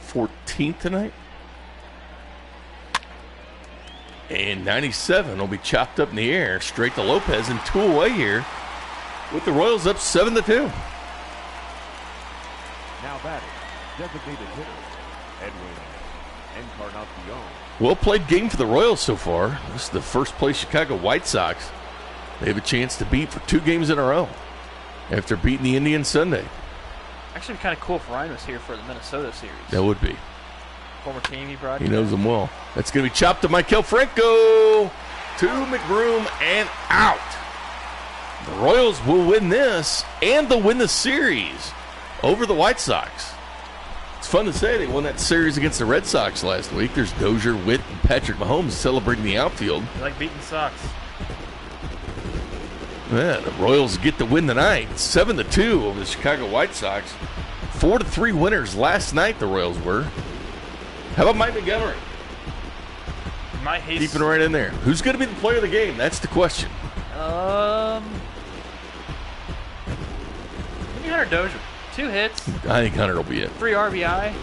14th tonight. And 97 will be chopped up in the air, straight to Lopez and 2 away here with the Royals up 7-2. Now batting, designated hitter, Edwin Encarnacion. Well-played game for the Royals so far. This is the first-place Chicago White Sox they have a chance to beat for 2 games in a row after beating the Indians Sunday. Actually, kind of cool if Ryan was here for the Minnesota series. That would be. Former team he brought. He knows them well. That's going to be chopped to Michael Franco. To McBroom and out. The Royals will win this, and they'll win the series over the White Sox. It's fun to say they won that series against the Red Sox last week. There's Dozier, Witt, and Patrick Mahomes celebrating the outfield. You like beating Sox. Yeah, the Royals get the win tonight, 7-2 over the Chicago White Sox. 4-3 winners last night, the Royals were. How about Mike Montgomery? Keeping right in there. Who's going to be the player of the game? That's the question. Give me Hunter Dozier. 2 hits. I think Hunter will be it. 3 RBI.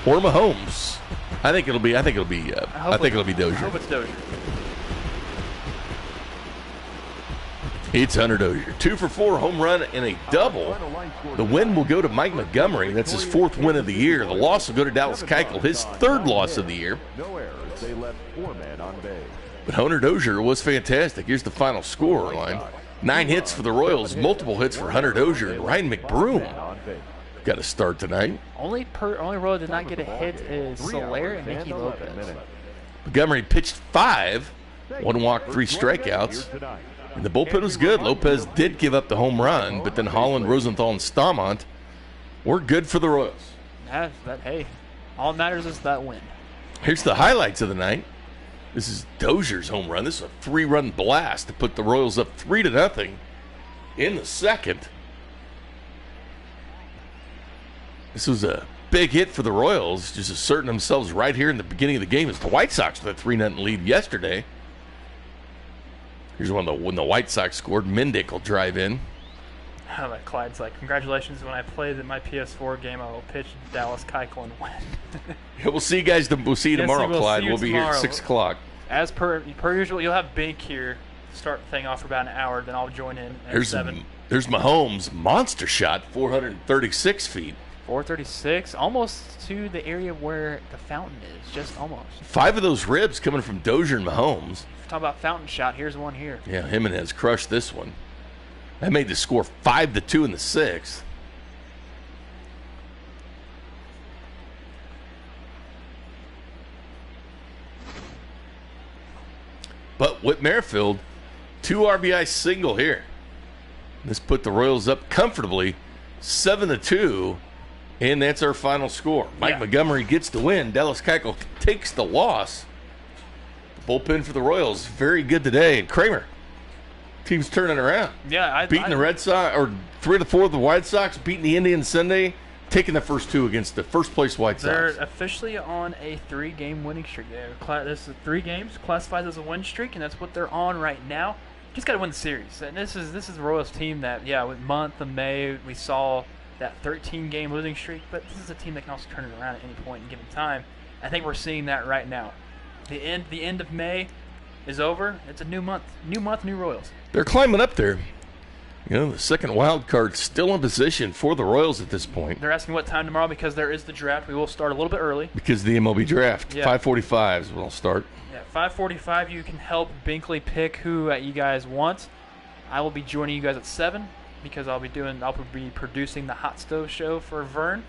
Or Mahomes. I think it'll be Dozier. I hope it's Dozier. It's Hunter Dozier. 2 for 4, home run and a double. The win will go to Mike Montgomery. That's his 4th win of the year. The loss will go to Dallas Keuchel, his 3rd loss of the year. No errors. They left 4 men on base. But Hunter Dozier was fantastic. Here's the final score line. 9 hits for the Royals, multiple hits for Hunter Dozier, and Ryan McBroom got a start tonight. Only Royal did not get a hit is Soler and Nicky Lopez. Montgomery pitched 5, 1 walk, 3 strikeouts. And the bullpen was good. Lopez did give up the home run, but then Holland, Rosenthal, and Staumont were good for the Royals. Hey, all that matters is that win. Here's the highlights of the night. This is Dozier's home run. This is a 3-run blast to put the Royals up 3-0 in the second. This was a big hit for the Royals, just asserting themselves right here in the beginning of the game as the White Sox with a 3-0 lead yesterday. Here's when the White Sox scored. Mendick will drive in. Clyde's like, congratulations. When I played in my PS4 game, I will pitch Dallas Keuchel and win. Yeah, we'll see you guys. We'll see you tomorrow, Clyde. We'll be here at 6 o'clock. As per usual, you'll have Bink here start the thing off for about an hour. Then I'll join in at 7. There's Mahomes' monster shot, 436 feet. 436, almost to the area where the fountain is, just almost. 5 of those ribs coming from Dozier and Mahomes. Talk about fountain shot. Here's one here. Yeah, Jimenez crushed this one. That made the score 5-2 in the 6th. But Whit Merrifield, 2 RBI single here. This put the Royals up comfortably, 7-2, and that's our final score. Mike Montgomery gets the win. Dallas Keuchel takes the loss. The bullpen for the Royals, very good today. And Kramer, team's turning around. Yeah, beating the Red Sox, or 3-4 of the White Sox, beating the Indians Sunday, taking the first 2 against the first-place White Sox. They're officially on a 3-game winning streak. This is 3 games, classifies as a win streak, and that's what they're on right now. Just got to win the series. And this is the Royals team that, with month of May, we saw that 13-game losing streak, but this is a team that can also turn it around at any point in given time. I think we're seeing that right now. The end of May is over. It's a new month, new Royals. They're climbing up there. The second wild card still in position for the Royals at this point. They're asking what time tomorrow because there is the draft. We will start a little bit early. Because of the MLB draft. 5:45 is when I'll start. Yeah, 5:45. You can help Binkley pick who you guys want. I will be joining you guys at 7 because I'll be producing the Hot Stove Show for Vern.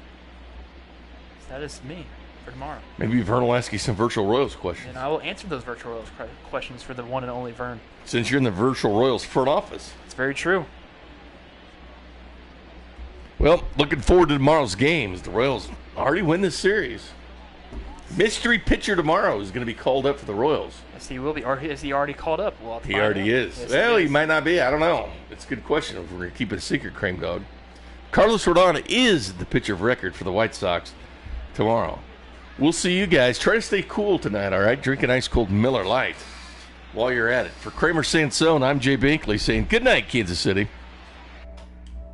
So that is me for tomorrow. Maybe Vern will ask you some virtual Royals questions. And I will answer those virtual Royals questions for the one and only Vern. Since you're in the virtual Royals front office. It's very true. Well, looking forward to tomorrow's games. The Royals already win this series. Mystery pitcher tomorrow is going to be called up for the Royals. Yes, he will be. Or is he already called up? He already is. Yes, well, he might not be. I don't know. It's a good question if we're going to keep it a secret, Crane Dog. Carlos Rodon is the pitcher of record for the White Sox tomorrow. We'll see you guys. Try to stay cool tonight, all right? Drink an ice cold Miller Lite while you're at it. For Kramer Sansone, I'm Jay Binkley saying good night, Kansas City.